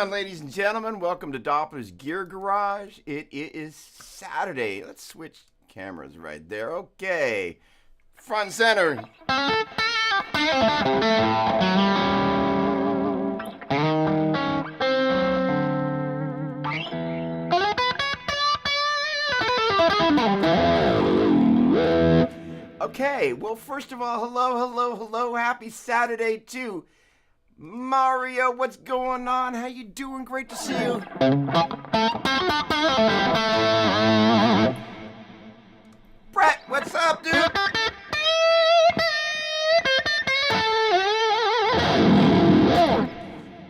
Ladies and gentlemen, welcome to Doppler's Gear Garage. It is Saturday. Let's switch cameras right there. Okay. Front and center. Okay, well, first of all, hello. Happy Saturday to Mario. What's going on? How you doing? Great to see you. Brett, what's up, dude?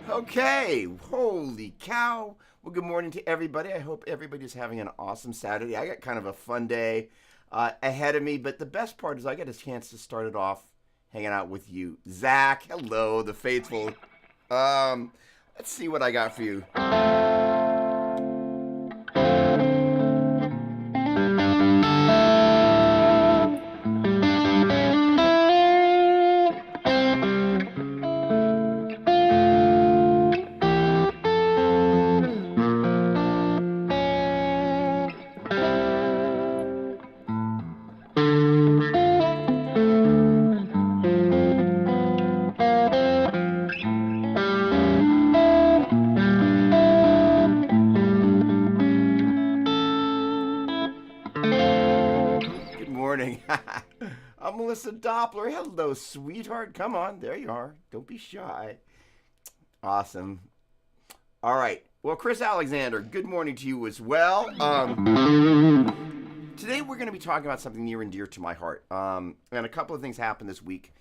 Okay, holy cow. Well, good morning to everybody. I hope everybody's having an awesome Saturday. I got kind of a fun day ahead of me, but the best part is I got a chance to start it off hanging out with you. Zach, hello, the faithful. Let's see what I got for you. I'm Melissa Doppler. Hello, sweetheart. Come on. There you are. Don't be shy. Awesome. All right. Well, Chris Alexander, good morning to you as well. Today we're going to be talking about something near and dear to my heart. And a couple of things happened this week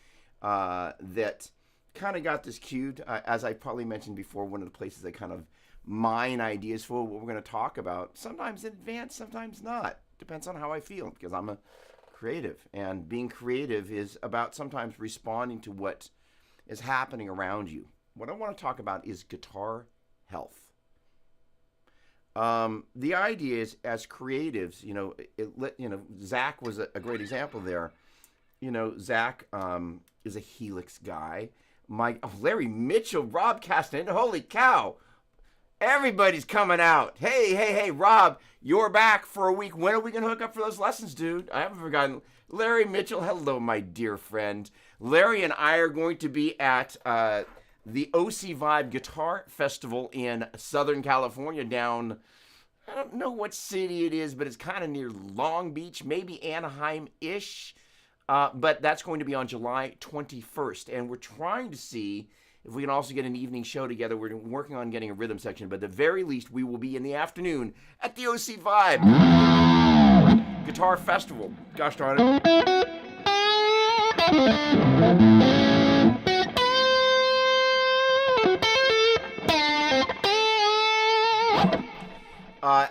that kind of got this cued. As I probably mentioned before, one of the places I kind of mine ideas for what we're going to talk about, sometimes in advance, sometimes not. Depends on how I feel, because I'm a creative, and being creative is about sometimes responding to what is happening around you. What I want to talk about is guitar health. The idea is, as creatives, Zach was a great example there. Zach is a Helix guy. Larry Mitchell, Rob Castan, holy cow! Everybody's coming out. Hey, Rob, you're back for a week. When are we going to hook up for those lessons, dude? I haven't forgotten. Larry Mitchell, hello, my dear friend. Larry and I are going to be at the OC Vibe Guitar Festival in Southern California down, I don't know what city it is, but it's kind of near Long Beach, maybe Anaheim-ish. But that's going to be on July 21st. And we're trying to see if we can also get an evening show together. We're working on getting a rhythm section, but at the very least, we will be in the afternoon at the OC Vibe Guitar Festival. Gosh darn it.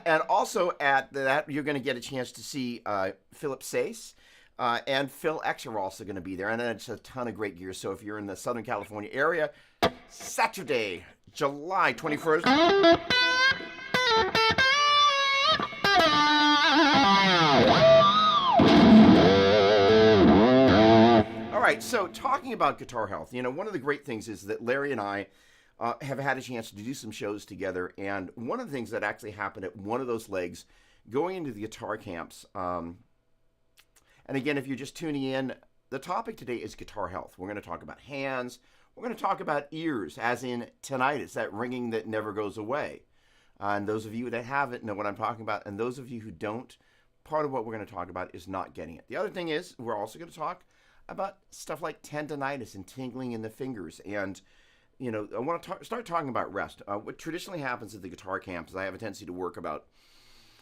And also at that, you're going to get a chance to see Philip Sace. And Phil X are also going to be there, and then it's a ton of great gear. So if you're in the Southern California area, Saturday, July 21st. All right, so talking about guitar health, one of the great things is that Larry and I have had a chance to do some shows together. And one of the things that actually happened at one of those legs, going into the guitar camps, and again, if you're just tuning in, the topic today is guitar health. We're going to talk about hands. We're going to talk about ears, as in tinnitus, that ringing that never goes away. And those of you that have it know what I'm talking about. And those of you who don't, part of what we're going to talk about is not getting it. The other thing is, we're also going to talk about stuff like tendonitis and tingling in the fingers. And, I want to start talking about rest. What traditionally happens at the guitar camp is I have a tendency to work about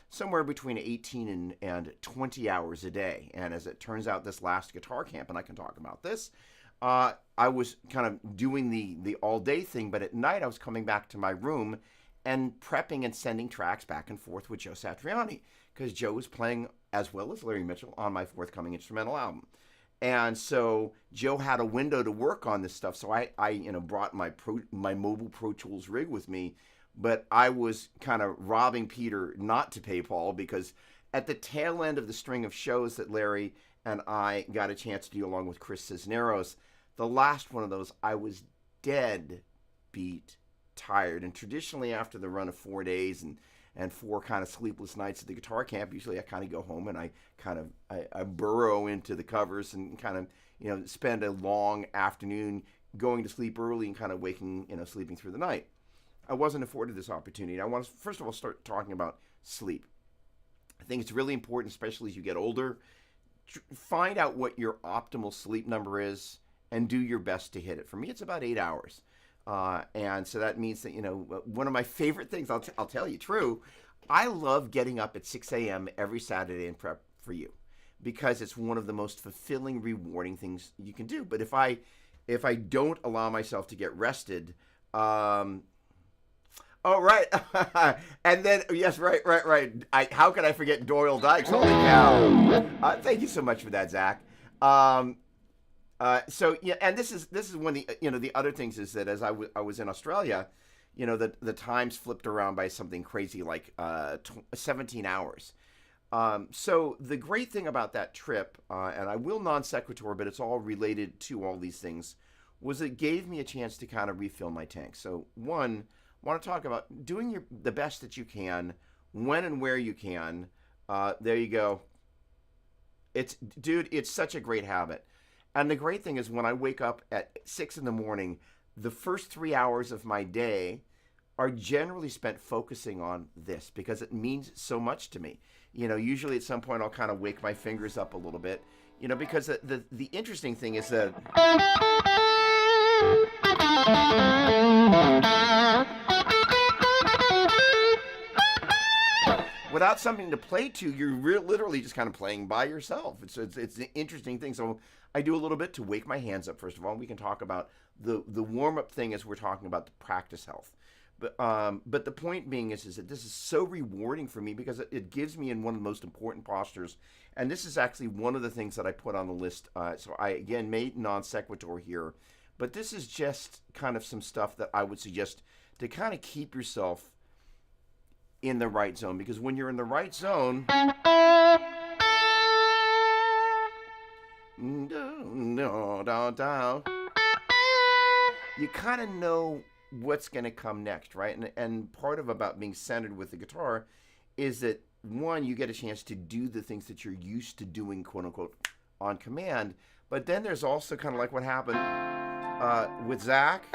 somewhere between 18 and 20 hours a day. And as it turns out, this last guitar camp, and I can talk about this, I was kind of doing the all-day thing, but at night I was coming back to my room and prepping and sending tracks back and forth with Joe Satriani, because Joe was playing, as well as Larry Mitchell, on my forthcoming instrumental album. And so Joe had a window to work on this stuff, so I brought my mobile Pro Tools rig with me, but I was kind of robbing Peter not to pay Paul, because at the tail end of the string of shows that Larry and I got a chance to do along with Chris Cisneros, the last one of those, I was dead beat tired. And traditionally after the run of 4 days and 4 kind of sleepless nights at the guitar camp, usually I kind of go home and I burrow into the covers and kind of, spend a long afternoon going to sleep early and kind of waking, sleeping through the night. I wasn't afforded this opportunity. I want to, first of all, start talking about sleep. I think it's really important, especially as you get older, find out what your optimal sleep number is and do your best to hit it. For me, it's about 8 hours. And so that means that, one of my favorite things, I'll tell you, true, I love getting up at 6 a.m. every Saturday and prep for you, because it's one of the most fulfilling, rewarding things you can do. But if I don't allow myself to get rested, oh, right. And then, yes, right. How could I forget Doyle Dykes? Holy cow. Thank you so much for that, Zach. So, yeah, and this is one of the, the other things is that as I was in Australia, the times flipped around by something crazy like 17 hours. So the great thing about that trip, and I will non sequitur, but it's all related to all these things, was it gave me a chance to kind of refill my tank. So one, I want to talk about doing the best that you can, when and where you can. There you go. It's such a great habit. And the great thing is when I wake up at 6 in the morning, the first 3 hours of my day are generally spent focusing on this, because it means so much to me. Usually at some point I'll kind of wake my fingers up a little bit, because the interesting thing is that without something to play to, you're literally just kind of playing by yourself. It's an interesting thing. So I do a little bit to wake my hands up, first of all. We can talk about the warm-up thing as we're talking about the practice health. But the point being is that this is so rewarding for me, because it gives me in one of the most important postures. And this is actually one of the things that I put on the list. So I, again, made non sequitur here. But this is just kind of some stuff that I would suggest to kind of keep yourself in the right zone. Because when you're in the right zone, you kind of know what's going to come next, right? And part of about being centered with the guitar is that, one, you get a chance to do the things that you're used to doing, quote unquote, on command. But then there's also kind of like what happened with Zach.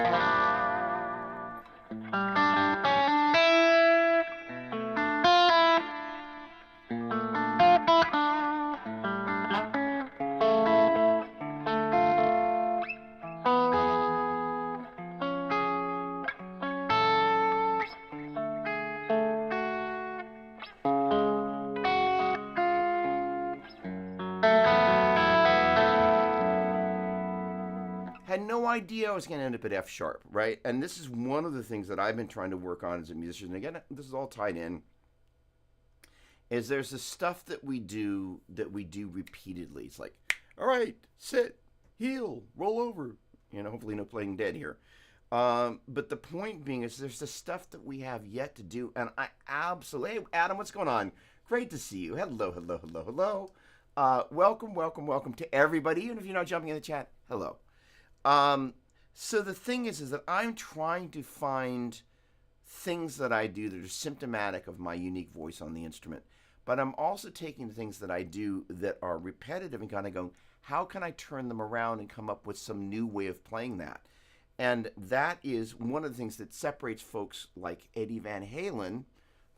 Had no idea I was going to end up at F sharp, right? And this is one of the things that I've been trying to work on as a musician. And again, this is all tied in. Is there's this stuff that we do repeatedly. It's like, all right, sit, heel, roll over. Hopefully no playing dead here. But the point being is there's this stuff that we have yet to do. And I absolutely, hey, Adam, what's going on? Great to see you. Hello. Welcome to everybody. Even if you're not jumping in the chat, hello. So the thing is that I'm trying to find things that I do that are symptomatic of my unique voice on the instrument. But I'm also taking the things that I do that are repetitive and kind of going, how can I turn them around and come up with some new way of playing that? And that is one of the things that separates folks like Eddie Van Halen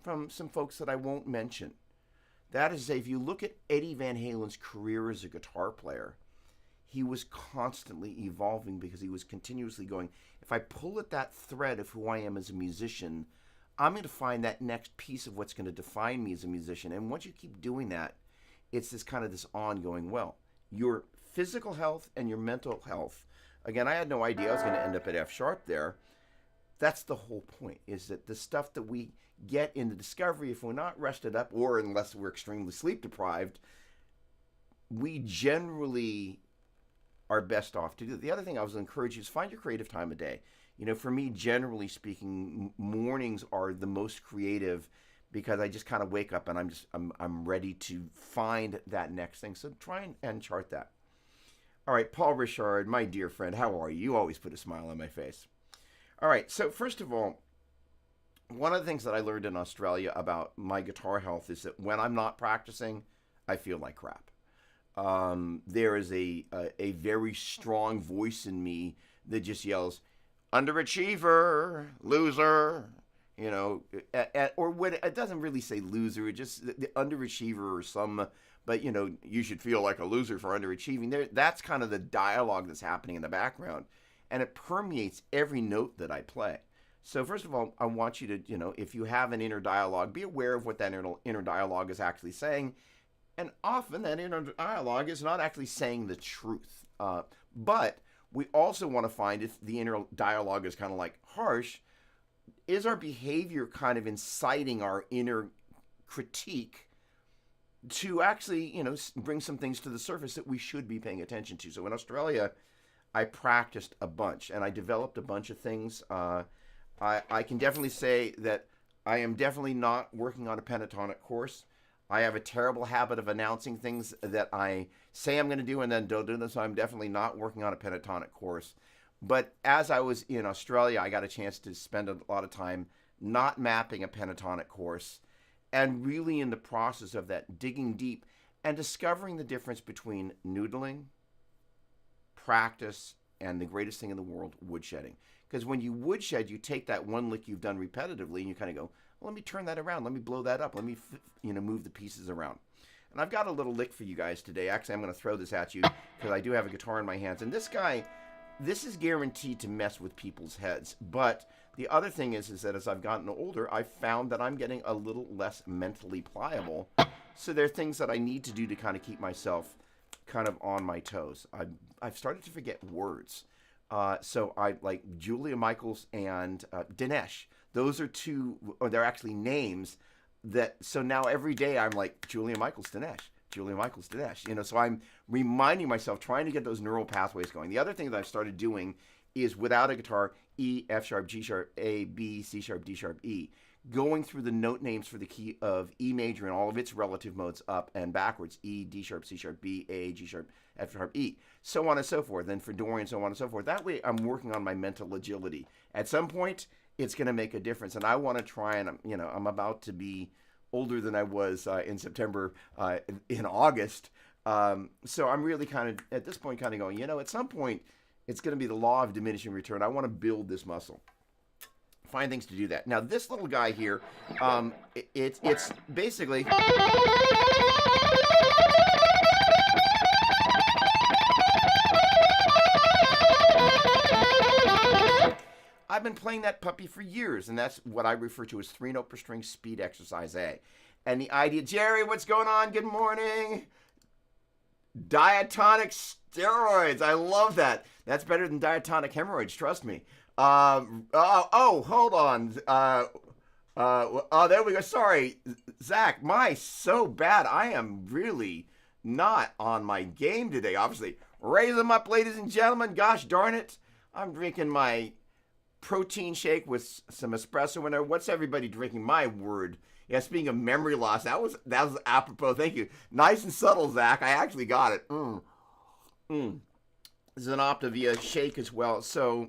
from some folks that I won't mention. That is to say, if you look at Eddie Van Halen's career as a guitar player, he was constantly evolving because he was continuously going, if I pull at that thread of who I am as a musician, I'm going to find that next piece of what's going to define me as a musician. And once you keep doing that, it's this kind of this ongoing, well, your physical health and your mental health. Again, I had no idea I was going to end up at F sharp there. That's the whole point, is that the stuff that we get in the discovery, if we're not rested up, or unless we're extremely sleep deprived, we generally are best off to do. The other thing I was encourage you is find your creative time of day. You know, for me, generally speaking, mornings are the most creative because I just kind of wake up and I'm ready to find that next thing. So try and chart that. All right, Paul Richard, my dear friend, how are you? You always put a smile on my face. All right, so first of all, one of the things that I learned in Australia about my guitar health is that when I'm not practicing, I feel like crap. There is a very strong voice in me that just yells, underachiever, loser, you know, or what, it doesn't really say loser, it just the underachiever or some, but you know, you should feel like a loser for underachieving. That's kind of the dialogue that's happening in the background, and it permeates every note that I play. So first of all, I want you to, you know, if you have an inner dialogue, be aware of what that inner dialogue is actually saying. And often that inner dialogue is not actually saying the truth. But we also want to find, if the inner dialogue is kind of like harsh, is our behavior kind of inciting our inner critique to actually, you know, bring some things to the surface that we should be paying attention to. So in Australia, I practiced a bunch and I developed a bunch of things. I can definitely say that I am definitely not working on a pentatonic course. I have a terrible habit of announcing things that I say I'm going to do and then don't do them, so I'm definitely not working on a pentatonic course. But as I was in Australia, I got a chance to spend a lot of time not mapping a pentatonic course and really in the process of that, digging deep and discovering the difference between noodling, practice, and the greatest thing in the world, woodshedding. Because when you woodshed, you take that one lick you've done repetitively and you kind of go, well, let me turn that around. Let me blow that up. Let me, move the pieces around. And I've got a little lick for you guys today. Actually, I'm going to throw this at you because I do have a guitar in my hands. And this guy, this is guaranteed to mess with people's heads. But the other thing is that as I've gotten older, I've found that I'm getting a little less mentally pliable. So there are things that I need to do to kind of keep myself kind of on my toes. I've started to forget words. So I like Julia Michaels and Dinesh. Those are two, or they're actually names that, so now every day I'm like Julia Michaels Dinesh, Julia Michaels Dinesh, so I'm reminding myself, trying to get those neural pathways going. The other thing that I've started doing is without a guitar, E, F sharp, G sharp, A, B, C sharp, D sharp, E, going through the note names for the key of E major and all of its relative modes up and backwards, E, D sharp, C sharp, B, A, G sharp, F sharp, E, so on and so forth, then for Dorian, so on and so forth. That way I'm working on my mental agility. At some point, it's going to make a difference, and I want to try, and I'm about to be older than I was in September, in August, so I'm really kind of, at this point, kind of going, at some point, it's going to be the law of diminishing return. I want to build this muscle. Find things to do that. Now, this little guy here, it's basically... I've been playing that puppy for years, and that's what I refer to as 3-note per string speed exercise A. And the idea, Jerry, what's going on? Good morning. Diatonic steroids. I love that. That's better than diatonic hemorrhoids, trust me. Hold on. There we go. Sorry, Zach. So bad. I am really not on my game today, obviously. Raise them up, ladies and gentlemen. Gosh darn it. I'm drinking my protein shake with some espresso in there. What's everybody drinking? My word. Yeah, speaking of memory loss, that was apropos. Thank you. Nice and subtle, Zach. I actually got it. This is an Optavia shake as well,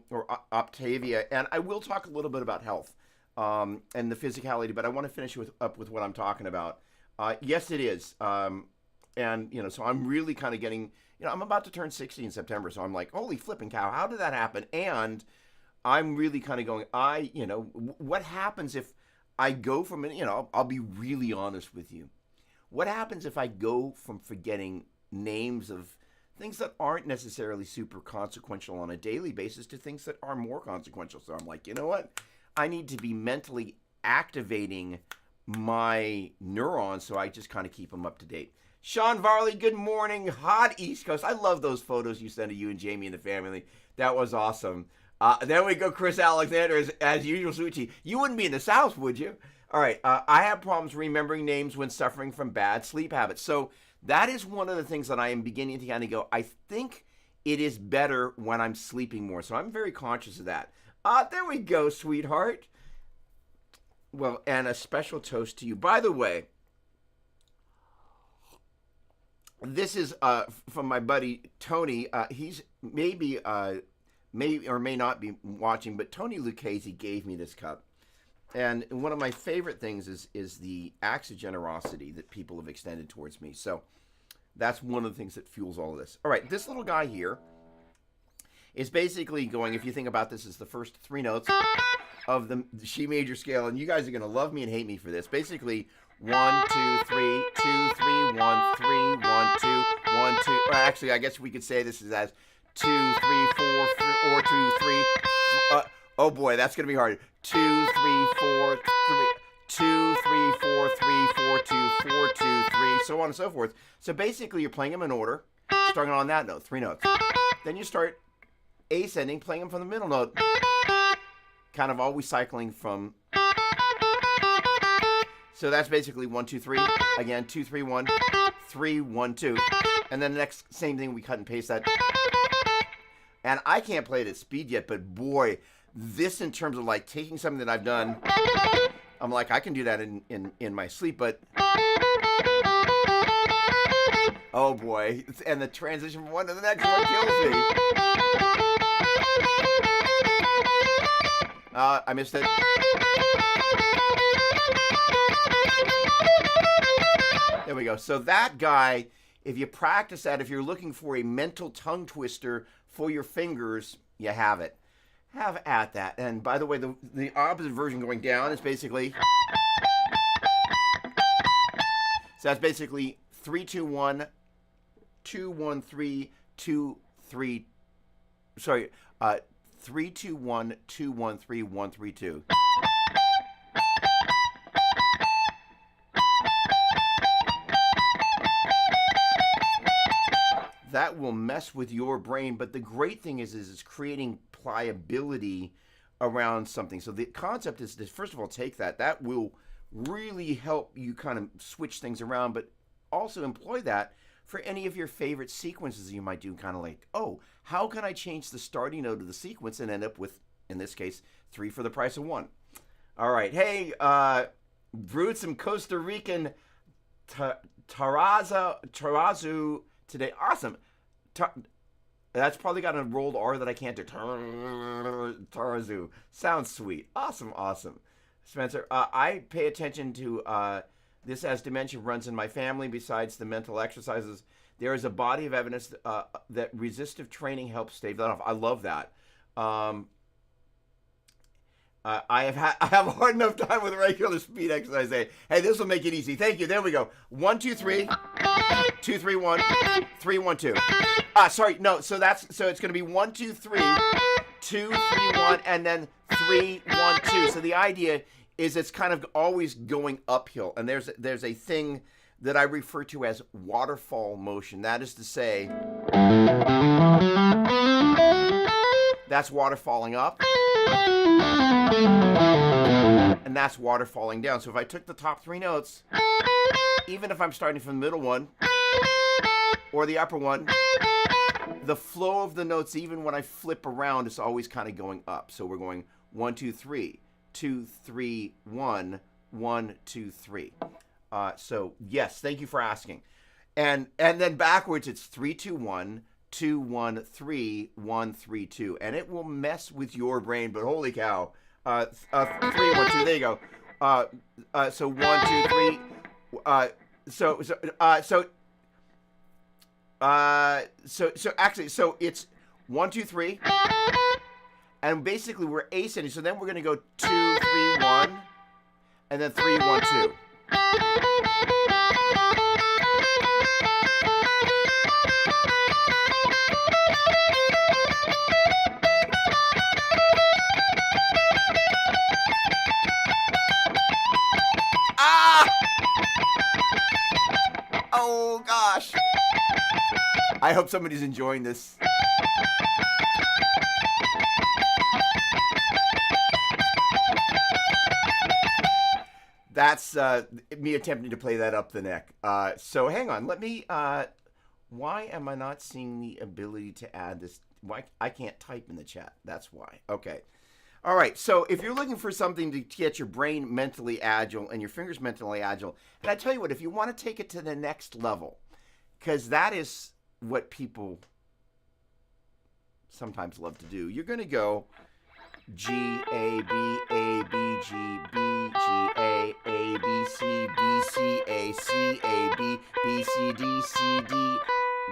or Optavia, and I will talk a little bit about health and the physicality, but I want to finish up with what I'm talking about. Yes, it is, and so I'm really kind of getting, I'm about to turn 60 in September, so I'm like, holy flipping cow, how did that happen? And I'm really kind of going, what happens if I go from, I'll be really honest with you. What happens if I go from forgetting names of things that aren't necessarily super consequential on a daily basis to things that are more consequential? So I'm like, you know what? I need to be mentally activating my neurons so I just kind of keep them up to date. Sean Varley, good morning. Hot East Coast. I love those photos you sent of you and Jamie and the family. That was awesome. Then we go Chris Alexander, as usual, Suchi. You wouldn't be in the South, would you? All right. I have problems remembering names when suffering from bad sleep habits. So that is one of the things that I am beginning to kind of go, I think it is better when I'm sleeping more. So I'm very conscious of that. There we go, sweetheart. Well, and a special toast to you. By the way, this is from my buddy Tony. He's maybe may or may not be watching, but Tony Lucchese gave me this cup. And one of my favorite things is the acts of generosity that people have extended towards me. So that's one of the things that fuels all of this. All right, this little guy here is basically going, if you think about this as the first three notes of the C major scale, and you guys are going to love me and hate me for this. Basically, 1, 2, 3, 2, 3, 1, 3, 1, 2, 1, 2. Or actually, I guess we could say this is as 2, 3, 4, or 2, 3. Oh boy, that's going to be hard. 2, 3, 4, 3. 2, 3, 4, 3, 4, 2, 4, 2, 3, so on and so forth. So basically, you're playing them in order, starting on that note, three notes. Then you start ascending, playing them from the middle note, kind of always cycling from. So that's basically 1, 2, 3. Again, 2, 3, 1, 3, 1, 2. And then the next, same thing, we cut and paste that. And I can't play it at speed yet, but boy, this in terms of like taking something that I've done, I'm like, I can do that in my sleep, but oh boy, and the transition from one to the next one kills me. I missed it. There we go. So that guy, if you practice that, if you're looking for a mental tongue twister for your fingers, you have it. Have at that. And by the way, the opposite version going down is basically. So that's basically 3, 2, 1, 2, 1, 3, 2, 3. Sorry, 3, 2, 1, 2, 1, 3, 1, 3, 2. That will mess with your brain, but the great thing is it's creating pliability around something. So the concept is to, first of all, take that. That will really help you kind of switch things around, but also employ that for any of your favorite sequences you might do, kind of like, oh, how can I change the starting note of the sequence and end up with, in this case, 3 for the price of 1? All right. Hey, brewed some Costa Rican Tarazu today. Awesome. That's probably got a rolled R that I can't do. Tarazu. Sounds sweet. Awesome. Spencer, I pay attention to this as dementia runs in my family. Besides the mental exercises, there is a body of evidence that resistive training helps stave that off. I love that. I have a hard enough time with regular speed exercise. Hey, this will make it easy. Thank you. There we go. 1, 2, 3. 2, 3, 1. 3, 1, 2. Sorry. No. So it's going to be 1, 2, 3. 2, 3, 1, and then 3, 1, 2. So the idea is it's kind of always going uphill, and there's a thing that I refer to as waterfall motion. That is to say, that's water falling up, and that's water falling down. So if I took the top 3 notes, even if I'm starting from the middle one or the upper one, the flow of the notes, even when I flip around, is always kind of going up. So we're going 1, 2, 3, 2, 3, 1, 1, 2, 3. So yes, thank you for asking. And then backwards, it's 3, 2, 1, 2 1 3 1 3 2, and it will mess with your brain. But holy cow, 3 1 2. There you go. So 1 2 3. So it's 1 2 3, and basically we're ascending. So then we're gonna go 2 3 1, and then 3 1 2. Oh gosh. I hope somebody's enjoying this. That's me attempting to play that up the neck. So hang on, let me, why am I not seeing the ability to add this? Why I can't type in the chat, that's why. Okay. All right, so if you're looking for something to get your brain mentally agile and your fingers mentally agile, and I tell you what, if you want to take it to the next level, because that is what people sometimes love to do, you're going to go G, A, B, A, B, G, B, G, A, B, C, B, C, A, C, A, B, B, C, D, C, D,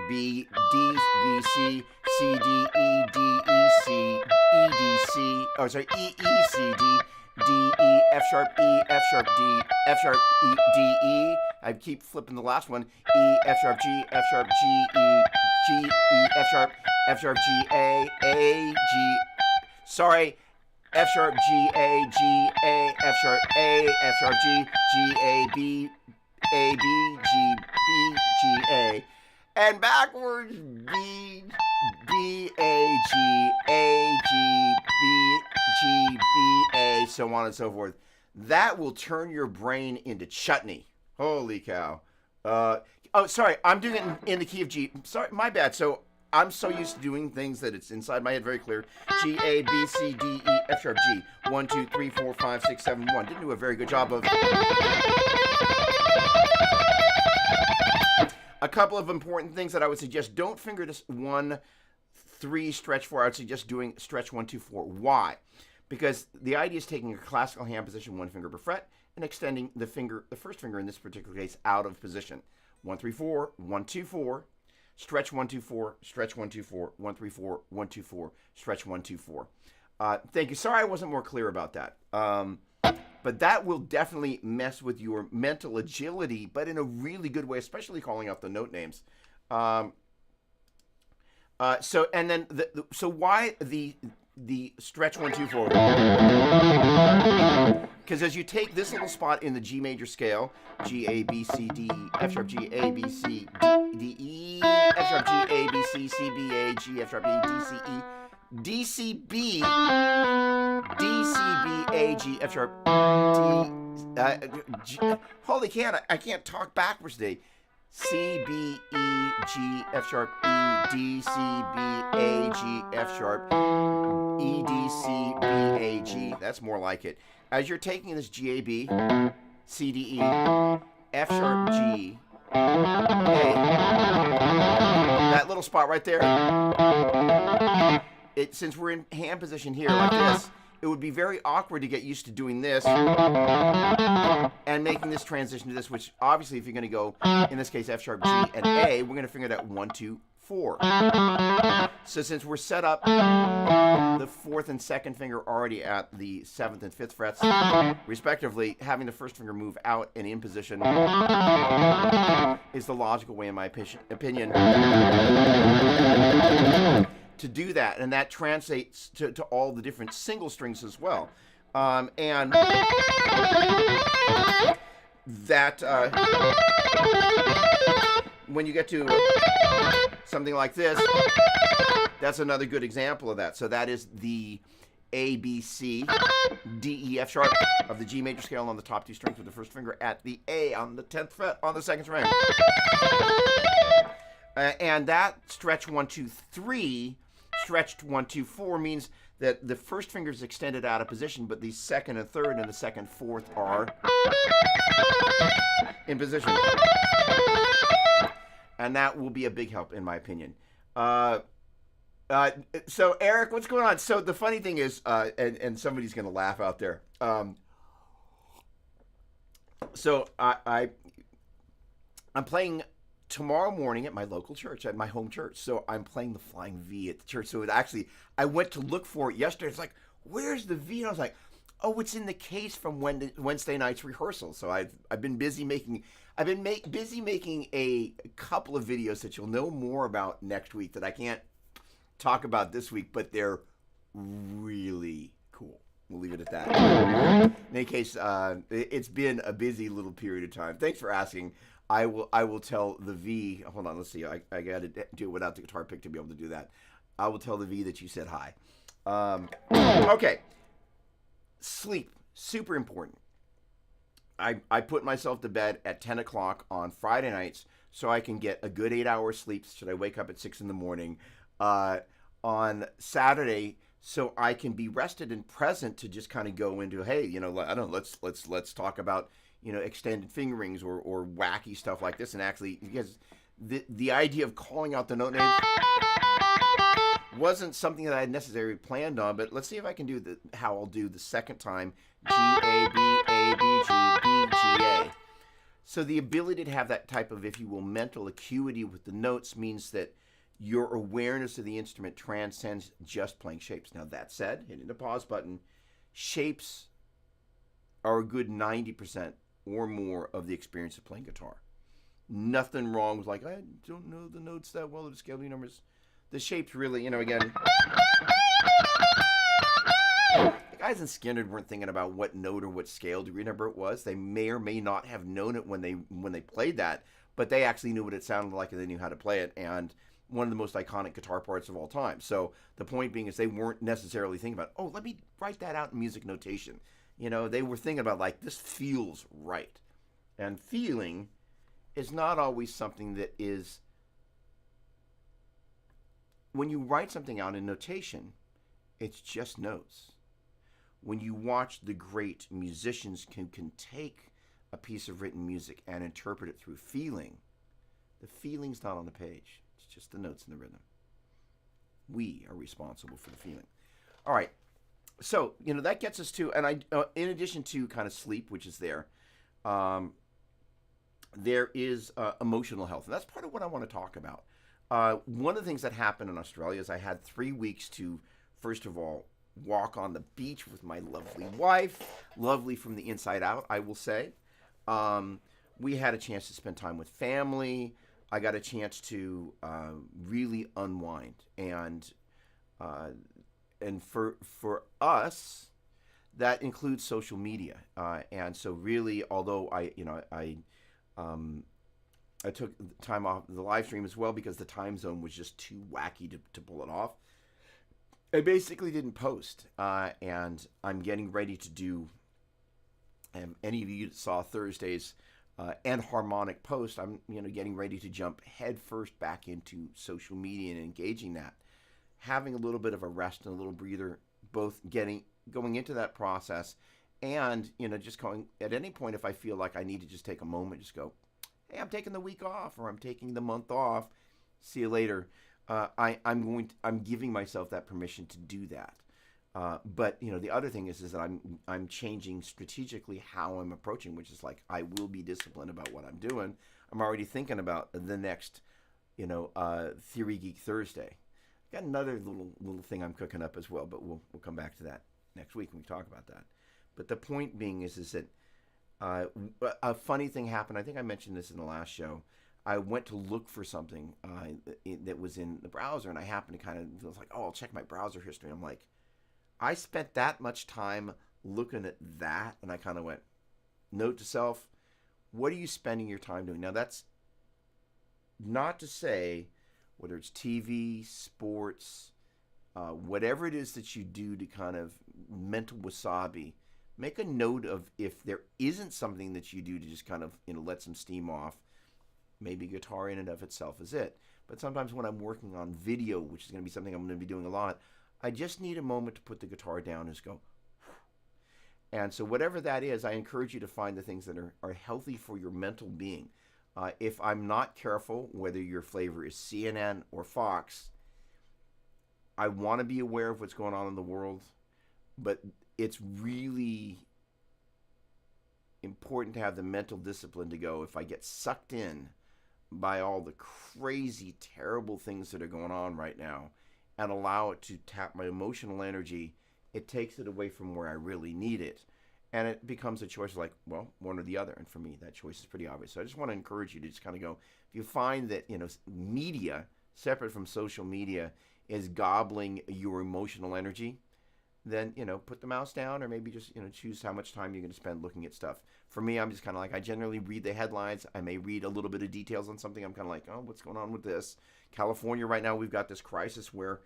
B, D, B, C, C, D, E, D, E, C, E, D, C, oh, sorry, E, E, C, D, D, E, F sharp, E, F sharp, D, F sharp, E, D, E. I keep flipping the last one. E, F sharp, G, F sharp, G, E, G, E, F sharp, G, A, G, sorry, F sharp, G, A, F sharp, G, G, A, B, G, B, G, A. And backwards, B, B, A, G, B, G, B, A, so on and so forth. That will turn your brain into chutney. Holy cow. Oh, sorry, I'm doing it in the key of G. Sorry, my bad. So I'm so used to doing things that it's inside my head very clear. G, A, B, C, D, E, F sharp, G. 1, 2, 3, 4, 5, 6, 7, 1. Didn't do a very good job of... A couple of important things that I would suggest. Don't finger this 1, 3, stretch 4. I would suggest doing stretch 1, 2, 4. Why? Because the idea is taking a classical hand position, 1 finger per fret, and extending the first finger in this particular case, out of position. 1, 3, 4, 1, 2, 4, stretch 1, 2, 4, stretch 1, 2, 4, 1, 3, 4, 1, 2, 4, stretch 1, 2, 4. Thank you. Sorry I wasn't more clear about that. But that will definitely mess with your mental agility, but in a really good way, especially calling out the note names. So why the stretch 1, 2, 4? Because as you take this little spot in the G major scale, G, A, B, C, D, F sharp, G, A, B, C, D, E, F sharp, G, A, B, C, C, B, A, G, F sharp, E, D, C, E, D, C, B, D, C, B, A, G, F sharp, D, G, holy can, I can't talk backwards today. C, B, E, G, F sharp, E, D, C, B, A, G, F sharp, E, D, C, B, A, G. That's more like it. As you're taking this G, A, B, C, D, E, F sharp, G, A, that little spot right there, since we're in hand position here like this, it would be very awkward to get used to doing this and making this transition to this, which obviously if you're going to go, in this case, F sharp, G, and A, we're going to finger that 1, 2, 4. So since we're set up the 4th and 2nd finger already at the 7th and 5th frets, respectively, having the first finger move out and in position is the logical way, in my opinion, to do that, and that translates to all the different single strings as well. And that when you get to something like this, that's another good example of that. So that is the A, B, C, D, E, F sharp of the G major scale on the top 2 strings with the first finger at the A on the 10th fret on the 2nd string. And that stretch 1, 2, 3, stretched 1, 2, 4 means that the first finger is extended out of position, but the 2nd and 3rd and the 2nd, 4th are in position. And that will be a big help, in my opinion. Uh, uh, so Eric, what's going on? So the funny thing is, and somebody's gonna laugh out there. So I'm playing tomorrow morning at my local church, at my home church. So I'm playing the Flying V at the church. So it actually, I went to look for it yesterday. It's like, where's the V? And I was like, oh, it's in the case from Wednesday night's rehearsal. So I've been busy making busy making a couple of videos that you'll know more about next week that I can't talk about this week, but they're really cool. We'll leave it at that. In any case, it's been a busy little period of time. Thanks for asking. I will tell the V. Hold on, let's see. I got to do it without the guitar pick to be able to do that. I will tell the V that you said hi. Okay, sleep, super important. I put myself to bed at 10 o'clock on Friday nights so I can get a good 8 hours sleep. Should I wake up at 6 in the morning? On Saturday, so I can be rested and present to just kind of go into, hey, I don't know, let's talk about, extended fingerings or wacky stuff like this. And actually, because the idea of calling out the note names wasn't something that I had necessarily planned on, but let's see if I can do how I'll do the second time. G A B A B G B G A. So the ability to have that type of, if you will, mental acuity with the notes means that your awareness of the instrument transcends just playing shapes. Now that said, hitting the pause button, shapes are a good 90% or more of the experience of playing guitar. Nothing wrong with like, I don't know the notes that well, the scale numbers. The shapes really, again, the guys in Skinner weren't thinking about what note or what scale degree number it was. They may or may not have known it when they played that, but they actually knew what it sounded like and they knew how to play it. And one of the most iconic guitar parts of all time. So the point being is they weren't necessarily thinking about, oh, let me write that out in music notation. They were thinking about like, this feels right. And feeling is not always something that is, when you write something out in notation, it's just notes. When you watch the great musicians can take a piece of written music and interpret it through feeling, the feeling's not on the page. It's just the notes and the rhythm. We are responsible for the feeling. All right. So, that gets us to, and in addition to kind of sleep, which is there is emotional health. And that's part of what I want to talk about. One of the things that happened in Australia is I had 3 weeks to, first of all, walk on the beach with my lovely wife. Lovely from the inside out, I will say. We had a chance to spend time with family. I got a chance to really unwind, and for us, that includes social media. And so, really, although I took time off the live stream as well because the time zone was just too wacky to pull it off. I basically didn't post, and I'm getting ready to do. And any of you that saw Thursday's Enharmonic post, I'm getting ready to jump head first back into social media and engaging that, having a little bit of a rest and a little breather, both going into that process, and just going at any point if I feel like I need to just take a moment, just go, hey, I'm taking the week off or I'm taking the month off. See you later. I'm giving myself that permission to do that. But the other thing is that I'm changing strategically how I'm approaching, which is like I will be disciplined about what I'm doing. I'm already thinking about the next, Theory Geek Thursday. Got another little thing I'm cooking up as well, but we'll come back to that next week when we talk about that. But the point being is that a funny thing happened. I think I mentioned this in the last show. I went to look for something that was in the browser, and I happened to I was like, oh, I'll check my browser history. I'm like, I spent that much time looking at that, and I kind of went, note to self, what are you spending your time doing? Now, that's not to say whether it's TV, sports, whatever it is that you do to kind of mental wasabi, make a note of if there isn't something that you do to just kind of let some steam off. Maybe guitar in and of itself is it. But sometimes when I'm working on video, which is going to be something I'm going to be doing a lot, I just need a moment to put the guitar down and just go. And so whatever that is, I encourage you to find the things that are healthy for your mental being. If I'm not careful, whether your flavor is CNN or Fox, I want to be aware of what's going on in the world, but it's really important to have the mental discipline to go, if I get sucked in by all the crazy, terrible things that are going on right now and allow it to tap my emotional energy, it takes it away from where I really need it. And it becomes a choice like, well, one or the other. And for me, that choice is pretty obvious. So I just want to encourage you to just kind of go, if you find that, media, separate from social media, is gobbling your emotional energy, then, put the mouse down, or maybe just, choose how much time you're going to spend looking at stuff. For me, I'm just kind of like, I generally read the headlines. I may read a little bit of details on something. I'm kind of like, oh, what's going on with this? California right now, we've got this crisis where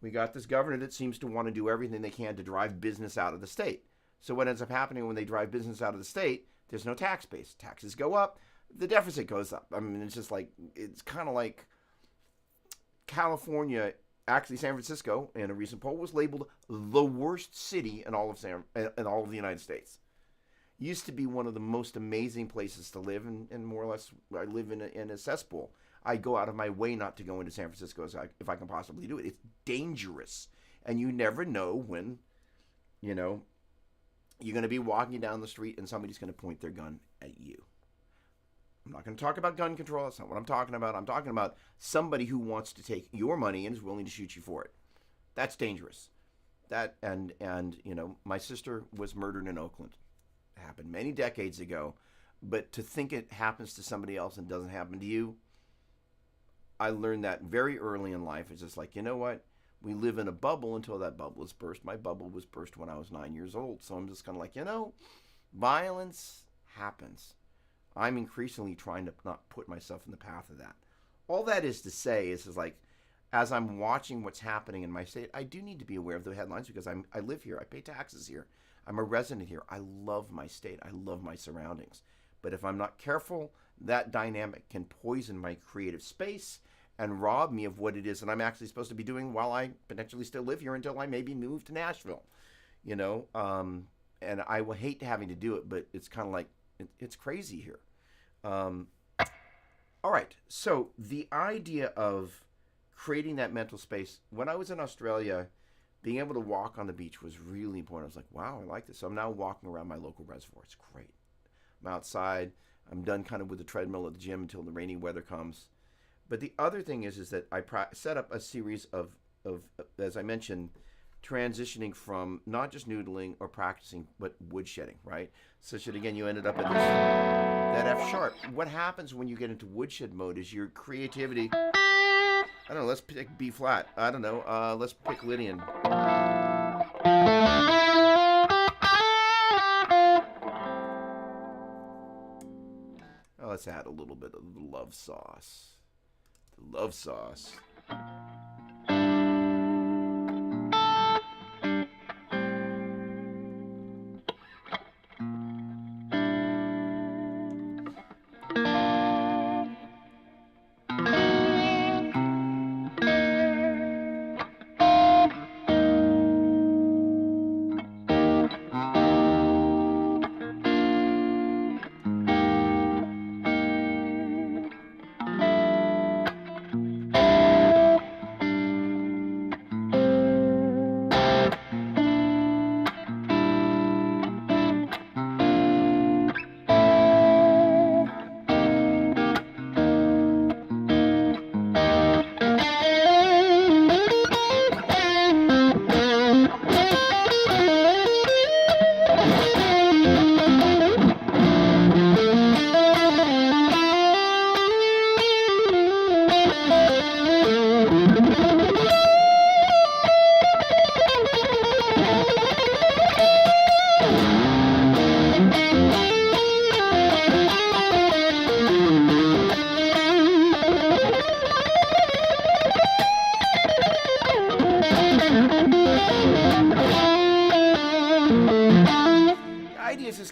we got this governor that seems to want to do everything they can to drive business out of the state. So what ends up happening when they drive business out of the state, there's no tax base. Taxes go up, the deficit goes up. I mean, it's just like, it's kind of like California, actually San Francisco, in a recent poll, was labeled the worst city in all of the United States. Used to be one of the most amazing places to live, and more or less, I live in a cesspool. I go out of my way not to go into San Francisco if I can possibly do it. It's dangerous, and you never know when, you're going to be walking down the street and somebody's going to point their gun at you. I'm not going to talk about gun control. That's not what I'm talking about. I'm talking about somebody who wants to take your money and is willing to shoot you for it. That's dangerous. That and my sister was murdered in Oakland. It happened many decades ago, but to think it happens to somebody else and doesn't happen to you, I learned that very early in life. It's just like, you know what? We live in a bubble until that bubble is burst. My bubble was burst when I was 9 years old. So I'm just kind of like, violence happens. I'm increasingly trying to not put myself in the path of that. All that is to say is like, as I'm watching what's happening in my state, I do need to be aware of the headlines because I live here. I pay taxes here. I'm a resident here. I love my state. I love my surroundings. But if I'm not careful, that dynamic can poison my creative space and rob me of what it is that I'm actually supposed to be doing while I potentially still live here until I maybe move to Nashville, and I will hate having to do it, but it's kind of like, it's crazy here. All right, so the idea of creating that mental space, when I was in Australia, being able to walk on the beach was really important. I was like, wow, I like this. So I'm now walking around my local reservoir. It's great. I'm outside. I'm done kind of with the treadmill at the gym until the rainy weather comes. But the other thing is that I set up a series of, as I mentioned, transitioning from not just noodling or practicing, but woodshedding, right? Such that, again, you ended up at that F sharp. What happens when you get into woodshed mode is your creativity, I don't know, let's pick B flat. I don't know, let's pick Lydian. Oh, let's add a little bit of love sauce. Love sauce.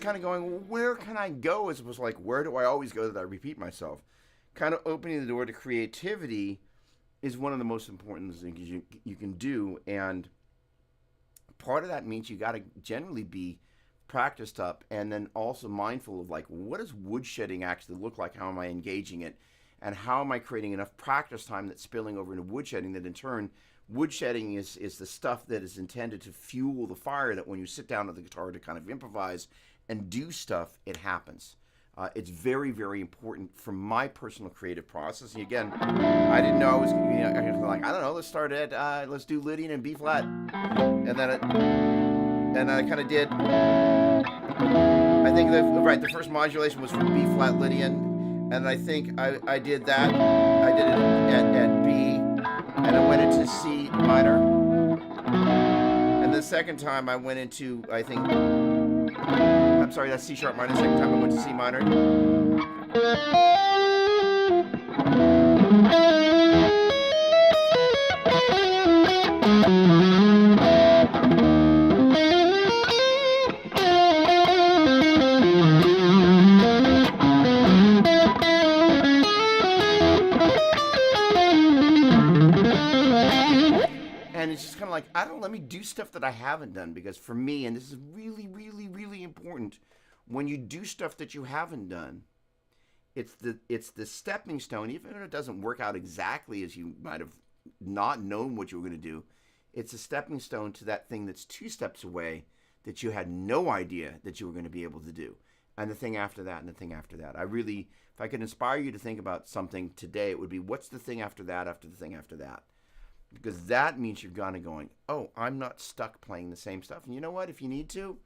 Kind of going, well, where can I go, as opposed to like, where do I always go that I repeat myself? Kind of opening the door to creativity is one of the most important things you can do, and part of that means you got to generally be practiced up, and then also mindful of like, what does woodshedding actually look like? How am I engaging it? And how am I creating enough practice time that's spilling over into woodshedding that in turn, woodshedding is the stuff that is intended to fuel the fire that when you sit down at the guitar to kind of improvise and do stuff, it happens. It's very, very important for my personal creative process. And again, I didn't know I was going to be like, I don't know, let's start at, let's do Lydian and B flat. And then I kind of did, I think the first modulation was from B flat Lydian. And I think I did that. I did it at B. And I went into C minor. And the second time I went into, I think, I'm sorry, that's C sharp minor. The second time I went to C minor. And it's just kind of like, I don't, let me do stuff that I haven't done, because for me, and this is really, really, really important, when you do stuff that you haven't done, it's the stepping stone, even if it doesn't work out exactly as you might have not known what you were going to do. It's a stepping stone to that thing that's 2 steps away that you had no idea that you were going to be able to do. And the thing after that, and the thing after that. I really, if I could inspire you to think about something today, it would be, what's the thing after that, after the thing after that? Because that means you're kind of going, oh, I'm not stuck playing the same stuff. And you know what? If you need to,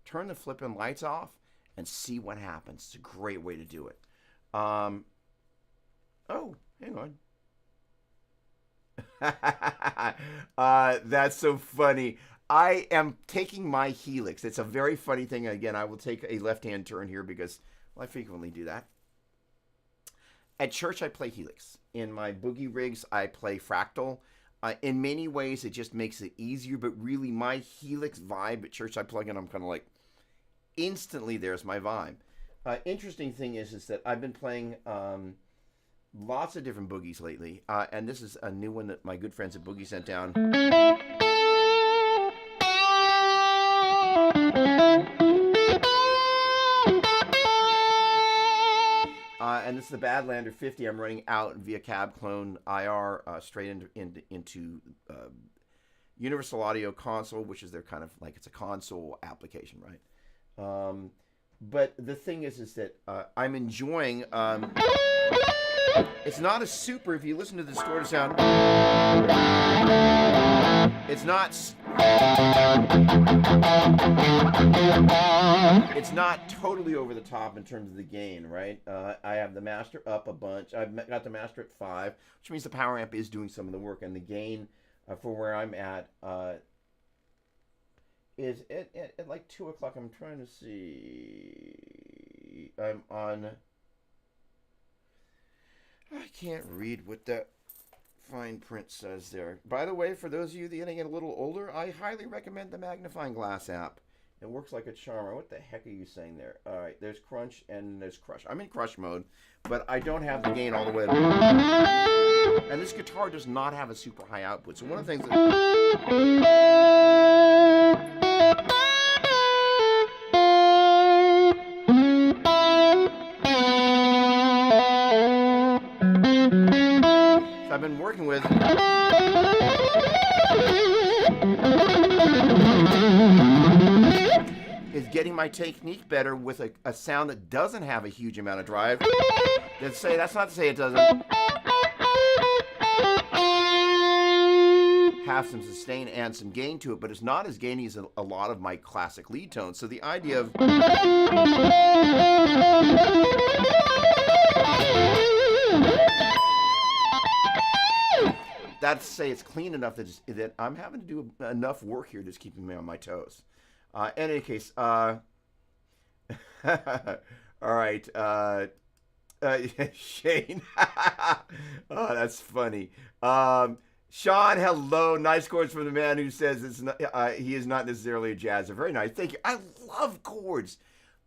turn the flipping lights off and see what happens. It's a great way to do it. Oh, hang on. That's so funny. I am taking my helix. It's a very funny thing. Again, I will take a left-hand turn here because, well, I frequently do that. At church, I play helix. In my boogie rigs, I play fractal. In many ways, it just makes it easier, but really my helix vibe at church, I plug in, I'm kind of like, instantly there's my vibe. Interesting thing is that I've been playing lots of different boogies lately, and this is a new one that my good friends at Boogie sent down. And this is the Badlander 50. I'm running out via Cab Clone IR straight into Universal Audio Console, which is their kind of like, it's a console application, right? But the thing is that I'm enjoying. It's not a super. If you listen to the distorted sound, it's not. It's not totally over the top in terms of the gain, right? I have the master up a bunch. I've got the master at 5, which means the power amp is doing some of the work, and the gain for where I'm at is at like 2 o'clock. I'm trying to see. I'm on. I can't read what that fine print says there. By the way, for those of you that are getting a little older, I highly recommend the magnifying glass app. It works like a charmer. What the heck are you saying there? All right, there's crunch and there's crush. I'm in crush mode, but I don't have the gain all the way. And this guitar does not have a super high output. So one of the things I've been working with is getting my technique better with a sound that doesn't have a huge amount of drive. That's not to say it doesn't have some sustain and some gain to it, but it's not as gainy as a lot of my classic lead tones. So the idea of that's to say it's clean enough that I'm having to do enough work here just keeping me on my toes. In any case, all right, Shane. Oh, that's funny. Sean, hello. Nice chords from the man who says it's not, he is not necessarily a jazzer. Very nice. Thank you. I love chords.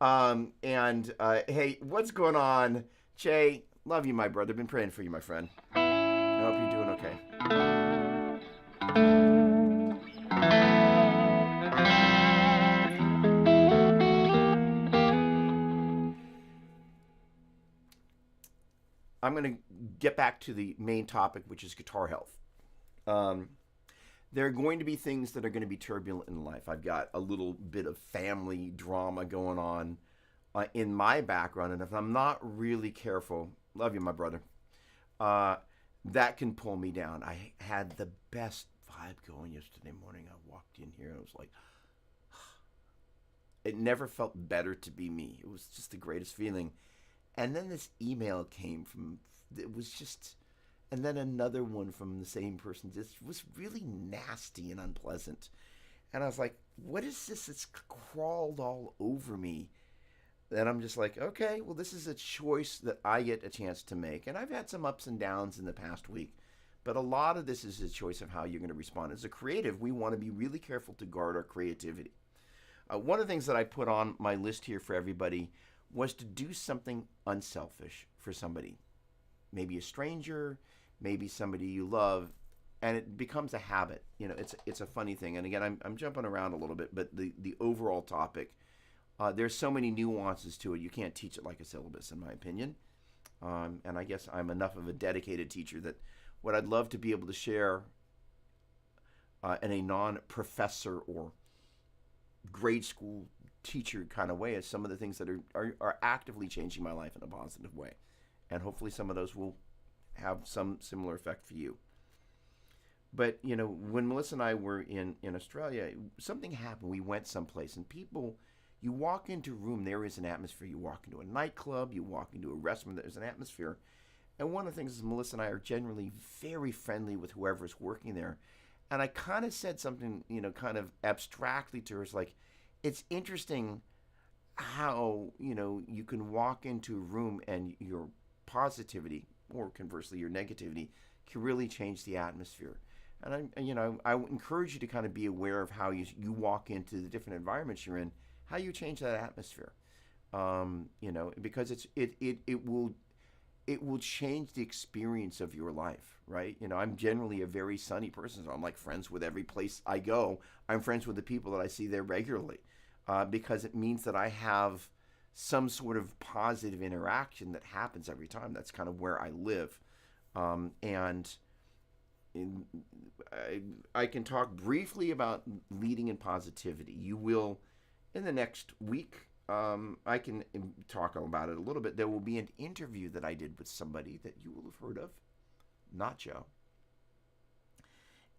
Hey, what's going on? Che, love you, my brother. Been praying for you, my friend. I hope you're doing okay. I'm going to get back to the main topic, which is guitar health. Um, there are going to be things that are going to be turbulent in life. I've got a little bit of family drama going on in my background, and if I'm not really careful, love you, my brother, uh, that can pull me down. I had the best vibe going yesterday morning. I walked in here and I was like, it never felt better to be me. It was just the greatest feeling. And then this email came from, it was just, and then another one from the same person. This was really nasty and unpleasant. And I was like, what is this? It's crawled all over me. And I'm just like, okay, well, this is a choice that I get a chance to make. And I've had some ups and downs in the past week. But a lot of this is a choice of how you're going to respond. As a creative, we want to be really careful to guard our creativity. One of the things that I put on my list here for everybody was to do something unselfish for somebody. Maybe a stranger, maybe somebody you love, and it becomes a habit. You know, it's a funny thing. And again, I'm jumping around a little bit, but the overall topic, there's so many nuances to it. You can't teach it like a syllabus, in my opinion. And I guess I'm enough of a dedicated teacher that what I'd love to be able to share in a non-professor or grade school teacher kind of way is some of the things that are actively changing my life in a positive way. And hopefully some of those will have some similar effect for you. But, you know, when Melissa and I were in Australia, something happened. We went someplace and people, you walk into a room, there is an atmosphere. You walk into a nightclub, you walk into a restaurant, there's an atmosphere. And one of the things is Melissa and I are generally very friendly with whoever's working there. And I kind of said something, you know, kind of abstractly to her. It's like, it's interesting how, you know, you can walk into a room and your positivity, or conversely, your negativity, can really change the atmosphere. And I encourage you to kind of be aware of how you walk into the different environments you're in, how you change that atmosphere. You know, because it will change the experience of your life, right? You know, I'm generally a very sunny person, so I'm like friends with every place I go. I'm friends with the people that I see there regularly, because it means that I have some sort of positive interaction that happens every time. That's kind of where I live. I can talk briefly about leading in positivity. You will, in the next week, I can talk about it a little bit. There will be an interview that I did with somebody that you will have heard of, not Joe.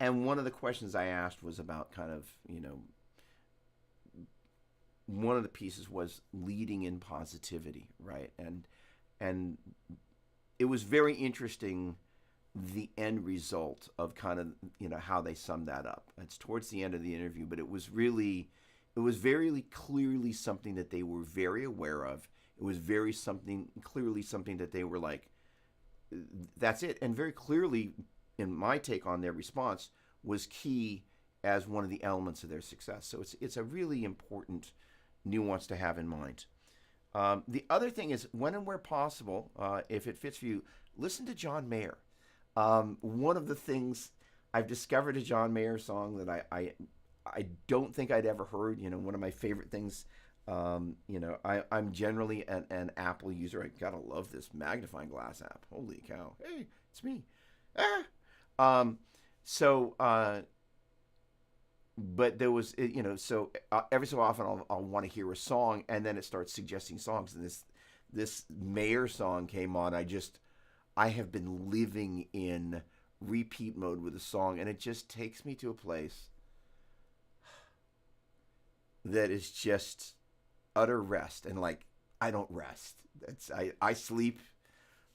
And one of the questions I asked was about kind of, you know, one of the pieces was leading in positivity, right? And it was very interesting, the end result of kind of, you know, how they summed that up. It's towards the end of the interview, but it was very clearly something that they were very aware of. It was clearly something that they were like, that's it. And very clearly, in my take on their response, was key as one of the elements of their success. So it's a really important nuance to have in mind. The other thing is, when and where possible, if it fits for you, listen to John Mayer. One of the things, I've discovered a John Mayer song that I don't think I'd ever heard. You know, one of my favorite things, you know, I'm generally an Apple user. I gotta love this magnifying glass app. Holy cow. Hey, it's me. But there was, you know, so every so often I'll want to hear a song, and then it starts suggesting songs. And this Mayer song came on. I have been living in repeat mode with the song, and it just takes me to a place that is just utter rest. And like, I don't rest. I sleep,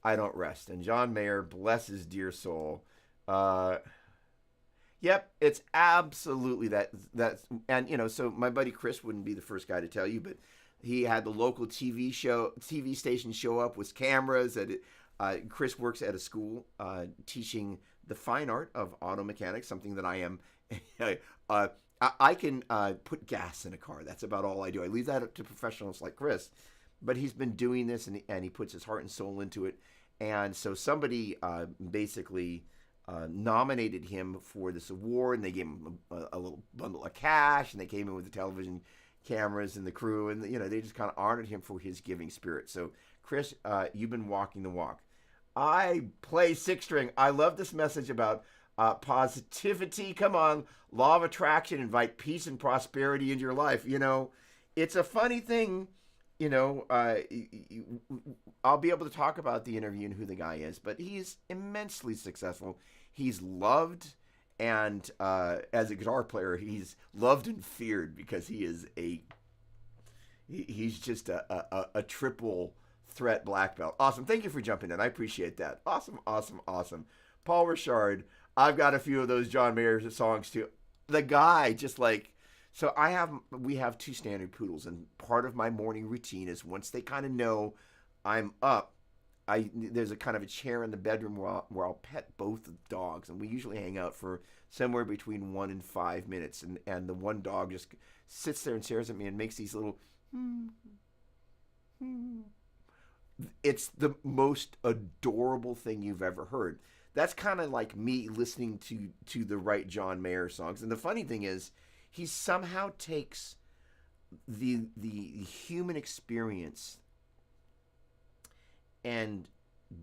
I don't rest. And John Mayer, bless his dear soul. Yep, it's absolutely that. And you know, so my buddy Chris wouldn't be the first guy to tell you, but he had the local TV station show up with cameras. Chris works at a school teaching the fine art of auto mechanics, something that I am. I can put gas in a car. That's about all I do. I leave that up to professionals like Chris. But he's been doing this, and he puts his heart and soul into it. And so somebody basically nominated him for this award, and they gave him a little bundle of cash, and they came in with the television cameras and the crew, and you know, they just kind of honored him for his giving spirit. So Chris, you've been walking the walk. I play six string. I love this message about positivity. Come on, law of attraction, invite peace and prosperity into your life. It's a funny thing. You know, uh, I'll be able to talk about the interview and who the guy is, but he's immensely successful. He's loved, and as a guitar player, he's loved and feared because he's just a triple threat black belt. Awesome. Thank you for jumping in. I appreciate that. Awesome, awesome, awesome. Paul Richard, I've got a few of those John Mayer songs too. The guy just like so we have two standard poodles, and part of my morning routine is once they kind of know I'm up, there's a kind of a chair in the bedroom where I'll pet both the dogs, and we usually hang out for somewhere between 1 and 5 minutes, and the one dog just sits there and stares at me and makes these little hmm, hmm. It's the most adorable thing you've ever heard. That's kind of like me listening to the right John Mayer songs. And the funny thing is, he somehow takes the human experience and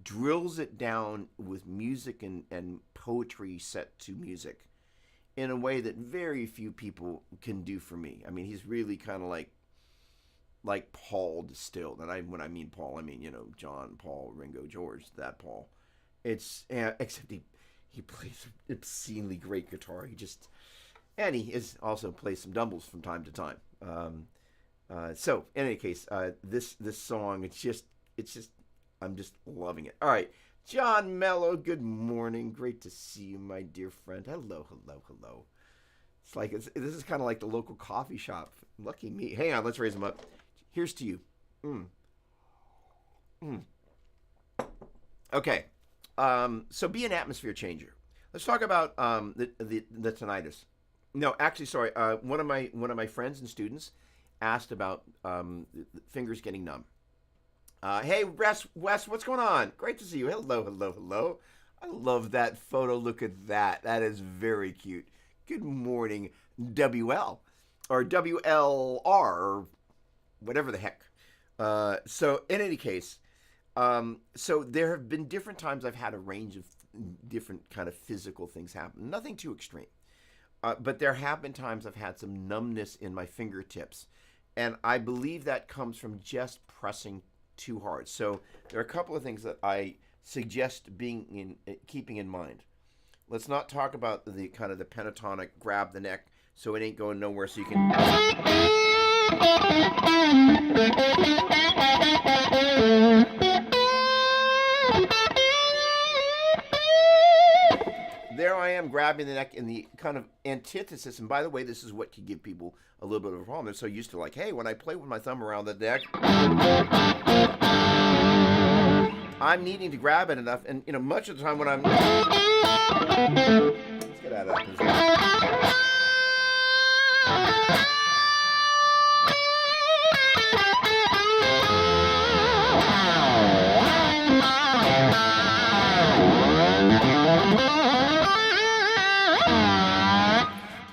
drills it down with music and poetry set to music in a way that very few people can do for me. I mean, he's really kind of like Paul distilled, and when I mean Paul, I mean John, Paul, Ringo, George, that Paul. It's except he plays obscenely great guitar. He is also plays some doubles from time to time. So in any case, this song it's just I'm just loving it. All right, John Mello, good morning. Great to see you, my dear friend. Hello, hello, hello. It's like this is kind of like the local coffee shop. Lucky me. Hang on, let's raise them up. Here's to you. Mm. Mm. Okay. So be an atmosphere changer. Let's talk about the tinnitus. No, actually, sorry. One of my friends and students asked about fingers getting numb. Hey, Wes, what's going on? Great to see you. Hello, hello, hello. I love that photo. Look at that. That is very cute. Good morning, WL or WLR or whatever the heck. So in any case, so there have been different times I've had a range of different kind of physical things happen. Nothing too extreme. But there have been times I've had some numbness in my fingertips. And I believe that comes from just pressing too hard. So there are a couple of things that I suggest keeping in mind. Let's not talk about the kind of the pentatonic grab the neck so it ain't going nowhere so you can... There I am grabbing the neck in the kind of antithesis. And by the way, this is what can give people a little bit of a problem. They're so used to like, hey, when I play with my thumb around the neck, I'm needing to grab it enough. And, much of the time when I'm... Let's get out of that position.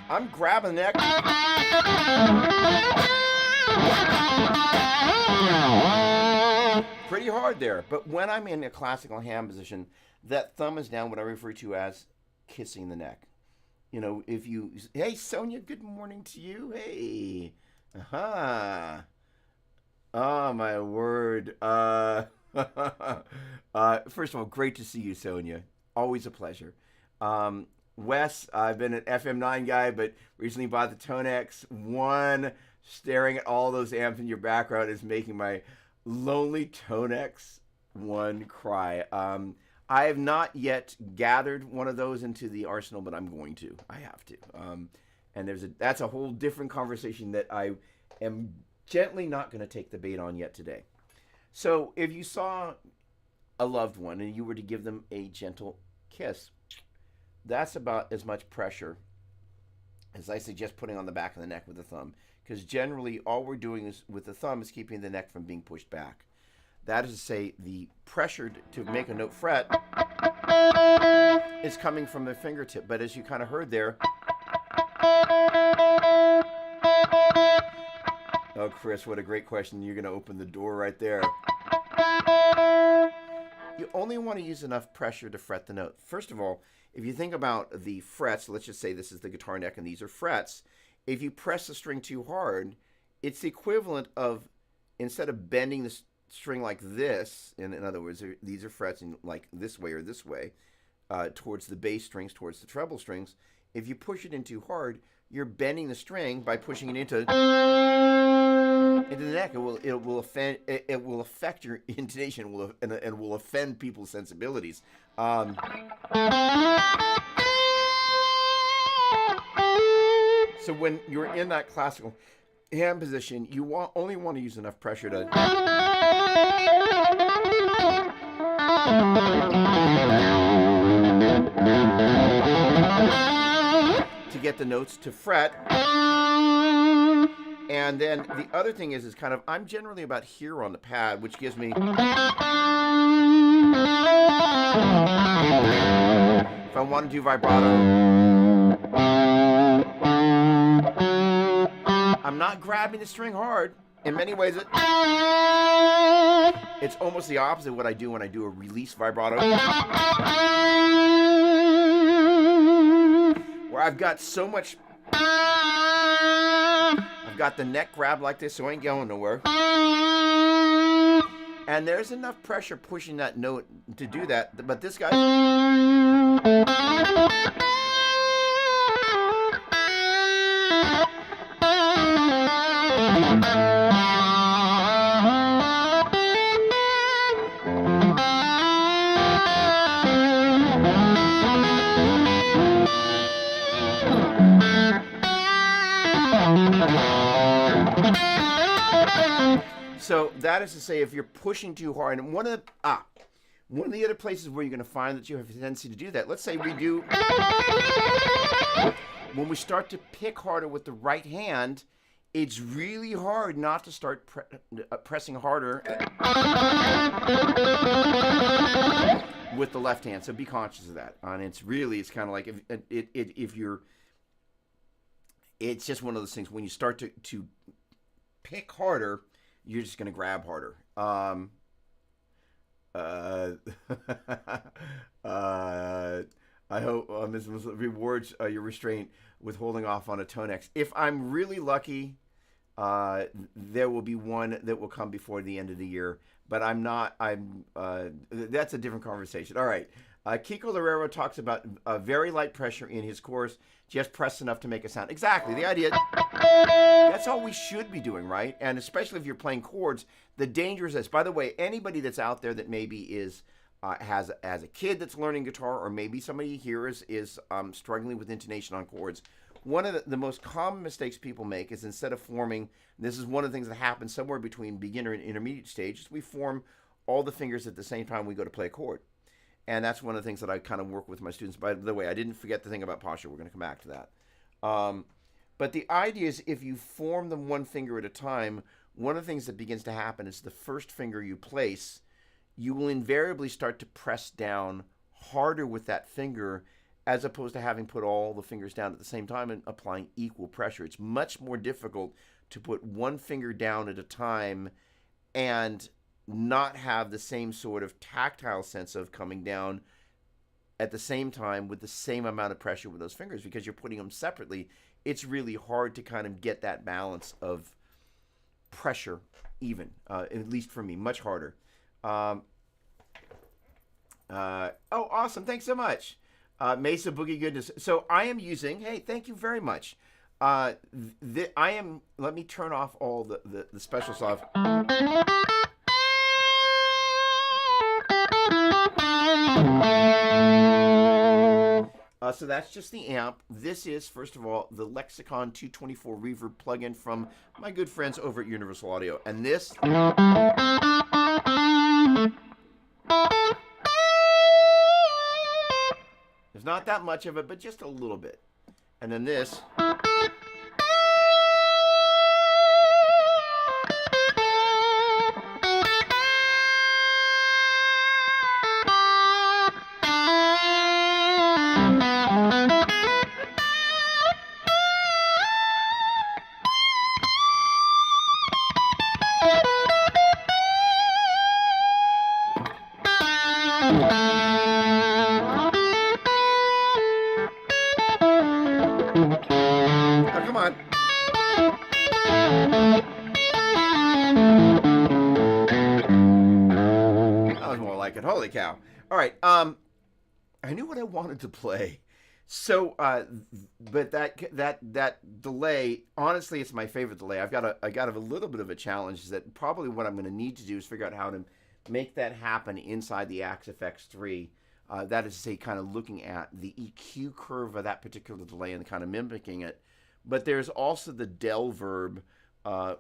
I'm grabbing the neck. Pretty hard there. But when I'm in a classical hand position, that thumb is down, what I refer to as kissing the neck. If you, hey, Sonia, good morning to you. Hey. Aha. Oh, my word. First of all, great to see you, Sonia. Always a pleasure. Wes, I've been an FM9 guy, but recently bought the Tone X1. Staring at all those amps in your background is making my lonely Tone X1 cry. I have not yet gathered one of those into the arsenal, but I'm going to. I have to. And that's a whole different conversation that I am gently not going to take the bait on yet today. So if you saw a loved one and you were to give them a gentle kiss, that's about as much pressure as I suggest putting on the back of the neck with the thumb. Because generally all we're doing with the thumb is keeping the neck from being pushed back. That is to say, the pressure to make a note fret is coming from the fingertip. But as you kind of heard there... Oh, Chris, what a great question. You're going to open the door right there. you only want to use enough pressure to fret the note. First of all, if you think about the frets, let's just say this is the guitar neck and these are frets. If you press the string too hard, it's the equivalent of, instead of bending the string like this, in other words, these are frets in like this way or this way, towards the bass strings, towards the treble strings. If you push it in too hard, you're bending the string by pushing it into the neck. It will affect your intonation, and will offend people's sensibilities. So when you're in that classical hand position, you only want to use enough pressure to get the notes to fret. And then the other thing is kind of, I'm generally about here on the pad, which gives me, if I want to do vibrato, I'm not grabbing the string hard. In many ways, it's almost the opposite of what I do when I do a release vibrato, where I've got so much, I've got the neck grabbed like this, so I ain't going nowhere. And there's enough pressure pushing that note to do that, but this guy, so that is to say, if you're pushing too hard, and one of the other places where you're going to find that you have a tendency to do that, let's say when we start to pick harder with the right hand, it's really hard not to start pressing harder with the left hand. So be conscious of that. And it's kind of like, if you're, it's just one of those things, when you start to pick harder, you're just going to grab harder. I hope Ms. rewards your restraint with holding off on a tone X. If I'm really lucky, there will be one that will come before the end of the year, but I'm not. That's a different conversation. All right. Kiko Loureiro talks about very light pressure in his chorus, just press enough to make a sound. Exactly. The idea, that's all we should be doing, right? And especially if you're playing chords, the danger is this. By the way, anybody that's out there that maybe has a kid that's learning guitar, or maybe somebody here is struggling with intonation on chords, one of the most common mistakes people make is, instead of forming, this is one of the things that happens somewhere between beginner and intermediate stages, we form all the fingers at the same time we go to play a chord. And that's one of the things that I kind of work with my students. By the way, I didn't forget the thing about posture. We're going to come back to that. But the idea is, if you form them one finger at a time, one of the things that begins to happen is the first finger you place, you will invariably start to press down harder with that finger, as opposed to having put all the fingers down at the same time and applying equal pressure. It's much more difficult to put one finger down at a time and not have the same sort of tactile sense of coming down at the same time with the same amount of pressure with those fingers, because you're putting them separately. It's really hard to kind of get that balance of pressure even, at least for me, much harder. Oh, awesome. Thanks so much. Mesa Boogie Goodness. So I am using, hey, thank you very much. Let me turn off all the special stuff. So that's just the amp. This is, first of all, the Lexicon 224 Reverb plugin from my good friends over at Universal Audio. And this, there's not that much of it, but just a little bit. And then this. Oh, come on. That was more like it. Holy cow. All right. I knew what I wanted to play. So, but that delay, honestly, it's my favorite delay. I got a little bit of a challenge. Is that probably what I'm going to need to do is figure out how to make that happen inside the Axe FX3. That is to say, kind of looking at the EQ curve of that particular delay and kind of mimicking it. But there's also the del verb. Well,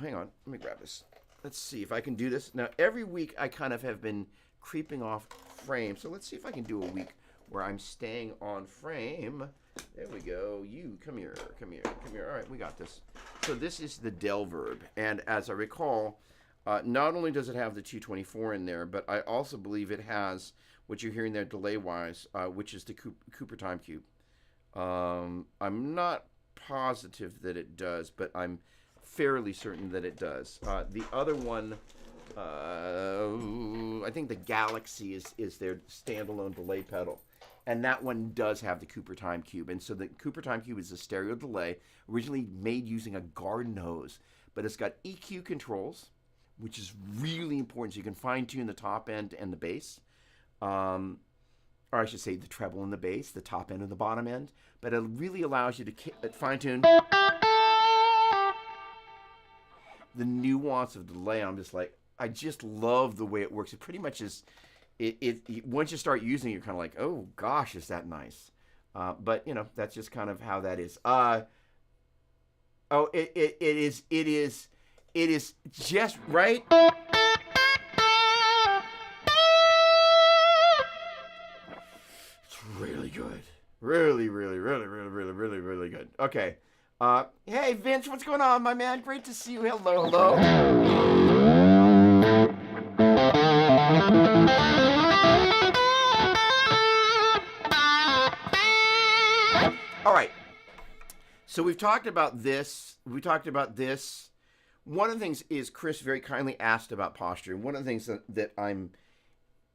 hang on, let me grab this. Let's see if I can do this. Now, every week I kind of have been creeping off frame. So let's see if I can do a week where I'm staying on frame. There we go. You, come here, come here, come here. All right, we got this. So this is the del verb. And as I recall, not only does it have the 224 in there, but I also believe it has what you're hearing there delay-wise, which is the Cooper time cube. I'm not positive that it does, but I'm fairly certain that it does. The other one, I think the Galaxy is their standalone delay pedal. And that one does have the Cooper time cube. And so the Cooper time cube is a stereo delay, originally made using a garden hose. But it's got EQ controls, which is really important. So you can fine-tune the top end and the bass. Or I should say the treble and the bass, the top end and the bottom end. But it really allows you to fine-tune the nuance of delay. I'm just like, I just love the way it works. It pretty much is, once you start using it, you're kind of like, oh gosh, is that nice? But you know, that's just kind of how that is. It is just right. It's really good. Really, really, really, really, really, really, really good. Okay. Hey Vince, what's going on, my man? Great to see you. Hello, hello. All right. So we've talked about this. One of the things is Chris very kindly asked about posture. One of the things that I'm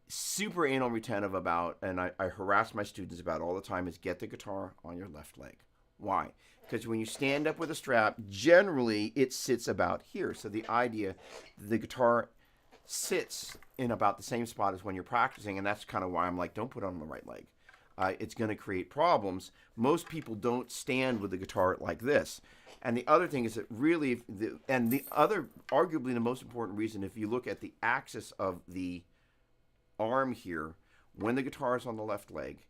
super anal retentive about, and I harass my students about all the time, is get the guitar on your left leg. Why? Because when you stand up with a strap, generally it sits about here. So the idea, the guitar sits in about the same spot as when you're practicing, and that's kind of why I'm like, don't put it on the right leg. It's going to create problems. Most people don't stand with the guitar like this. And the other thing is that really, arguably the most important reason, if you look at the axis of the arm here, when the guitar is on the left leg,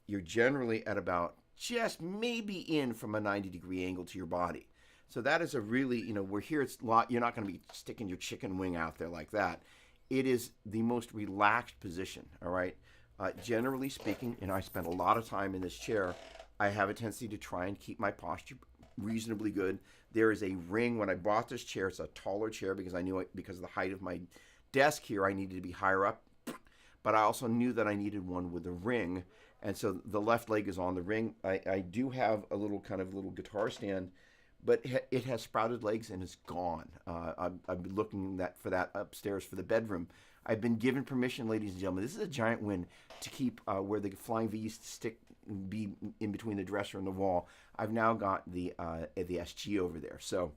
you're generally at about just maybe in from a 90-degree angle to your body. So that is a really, we're here, you're not going to be sticking your chicken wing out there like that. It is the most relaxed position, all right? Generally speaking, I spend a lot of time in this chair, I have a tendency to try and keep my posture reasonably good. There is a ring. When I bought this chair, it's a taller chair because I knew because of the height of my desk here, I needed to be higher up. But I also knew that I needed one with a ring. And so the left leg is on the ring. I do have a little guitar stand, but it has sprouted legs and it's gone. I've been looking for that upstairs for the bedroom. I've been given permission, ladies and gentlemen. This is a giant win to keep where the flying V used to be in between the dresser and the wall. I've now got the SG over there. So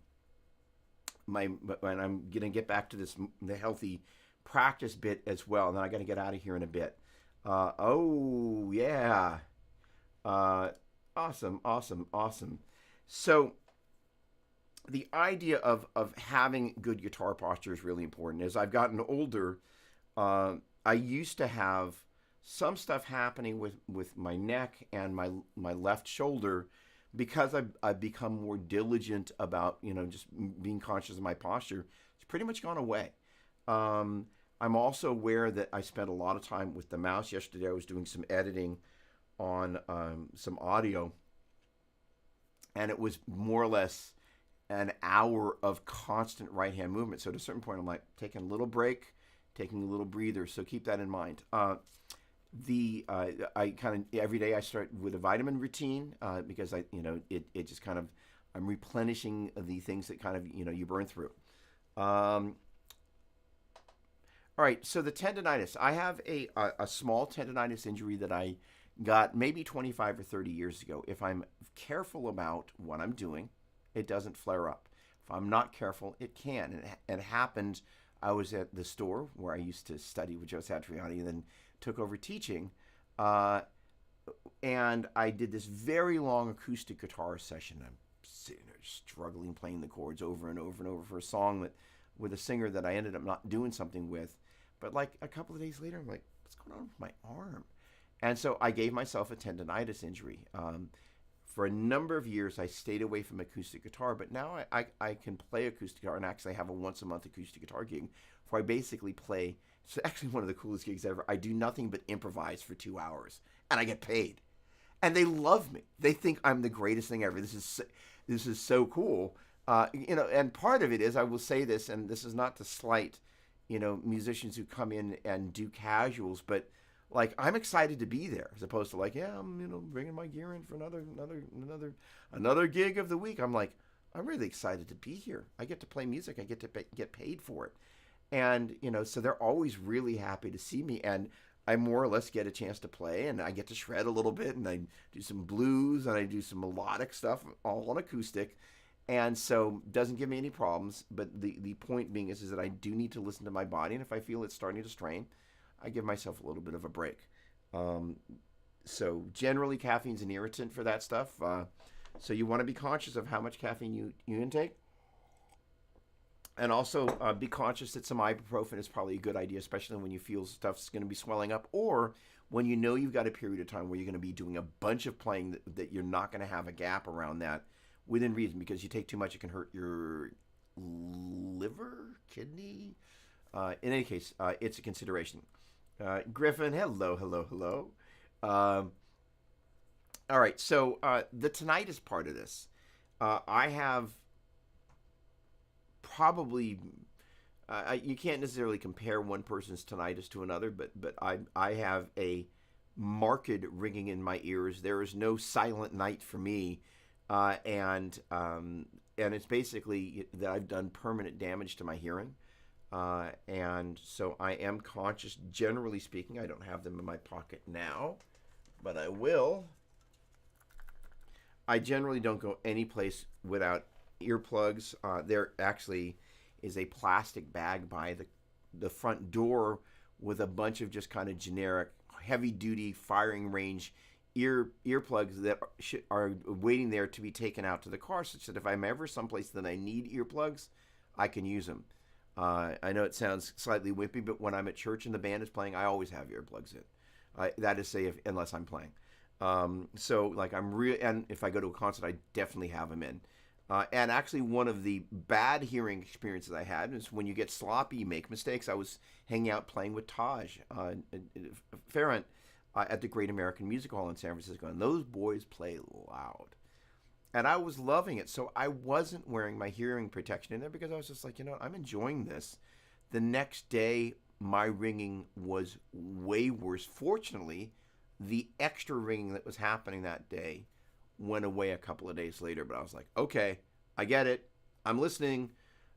when I'm gonna get back to the healthy practice bit as well. And then I got to get out of here in a bit. Oh yeah, awesome. So the idea of having good guitar posture is really important. As I've gotten older, I used to have some stuff happening with my neck and my left shoulder because I've become more diligent about just being conscious of my posture. It's pretty much gone away. I'm also aware that I spent a lot of time with the mouse. Yesterday I was doing some editing on some audio, and it was more or less an hour of constant right hand movement. So at a certain point I'm like taking a little break, taking a little breather. So keep that in mind. I kind of every day I start with a vitamin routine because it just kind of, I'm replenishing the things that kind of you burn through. All right, so the tendonitis. I have a small tendonitis injury that I got maybe 25 or 30 years ago. If I'm careful about what I'm doing, it doesn't flare up. If I'm not careful, it can. And it happened. I was at the store where I used to study with Joe Satriani and then took over teaching. Uh, and I did this very long acoustic guitar session. I'm sitting there struggling playing the chords over and over and over for a song that with a singer that I ended up not doing something with. But like a couple of days later, I'm like, what's going on with my arm? And so I gave myself a tendonitis injury. For a number of years, I stayed away from acoustic guitar, but now I can play acoustic guitar, and actually I have a once a month acoustic guitar gig where I basically play. It's actually one of the coolest gigs ever. I do nothing but improvise for 2 hours, and I get paid. And they love me. They think I'm the greatest thing ever. This is so cool. And part of it is, I will say this, and this is not to slight, musicians who come in and do casuals, but like I'm excited to be there as opposed to like, yeah, I'm bringing my gear in for another gig of the week. I'm like, I'm really excited to be here. I get to play music. I get to get paid for it, and so they're always really happy to see me, and I more or less get a chance to play, and I get to shred a little bit, and I do some blues, and I do some melodic stuff, all on acoustic, and so doesn't give me any problems. But the point being is that I do need to listen to my body, and if I feel it's starting to strain, I give myself a little bit of a break. So generally, caffeine's an irritant for that stuff. So you want to be conscious of how much caffeine you intake. And also be conscious that some ibuprofen is probably a good idea, especially when you feel stuff's going to be swelling up, or when you know you've got a period of time where you're going to be doing a bunch of playing that you're not going to have a gap around that within reason, because you take too much, it can hurt your liver, kidney. In any case, it's a consideration. Griffin, hello. All right, so the tinnitus part of this, I have probably you can't necessarily compare one person's tinnitus to another, but I have a marked ringing in my ears. There is no silent night for me, and it's basically that I've done permanent damage to my hearing, and so I am conscious. Generally speaking, I don't have them in my pocket now, but I will. I generally don't go any place without earplugs. There actually is a plastic bag by the front door with a bunch of just kind of generic heavy duty firing range earplugs that are waiting there to be taken out to the car, such that if I'm ever someplace that I need earplugs, I can use them. I know it sounds slightly wimpy, but when I'm at church and the band is playing, I always have earplugs in. That is, say, unless I'm playing. So like I'm real, and if I go to a concert, I definitely have them in. And actually, one of the bad hearing experiences I had is when you get sloppy, you make mistakes. I was hanging out playing with Taj Farron at the Great American Music Hall in San Francisco, and those boys play loud. And I was loving it, so I wasn't wearing my hearing protection in there because I was just like, I'm enjoying this. The next day, my ringing was way worse. Fortunately, the extra ringing that was happening that day went away a couple of days later, but I was like, okay, I get it. I'm listening.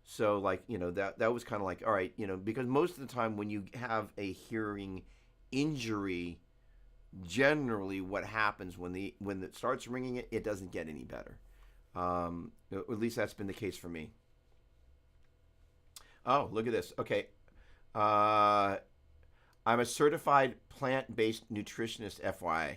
So like, that was kind of like, all right, because most of the time when you have a hearing injury, generally what happens when it starts ringing, it doesn't get any better. At least that's been the case for me. Oh, look at this. Okay. I'm a certified plant-based nutritionist, FYI.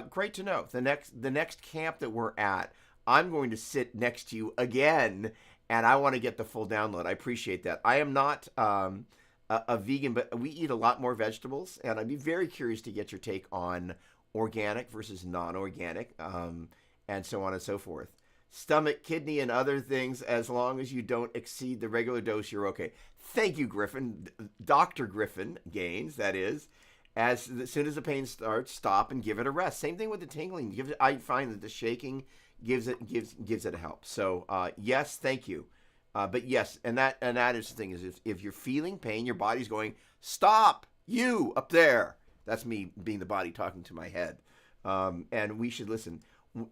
Great to know. The next camp that we're at, I'm going to sit next to you again, and I want to get the full download. I appreciate that. I am not a vegan, but we eat a lot more vegetables, and I'd be very curious to get your take on organic versus non-organic, and so on and so forth. Stomach, kidney, and other things, as long as you don't exceed the regular dose, you're okay. Thank you, Griffin. Dr. Griffin Gaines, that is. As soon as the pain starts, stop and give it a rest. Same thing with the tingling. I find that the shaking gives it a help. So yes, thank you. But yes, and that is the thing is if you're feeling pain, your body's going, stop, you up there. That's me being the body talking to my head. And we should listen.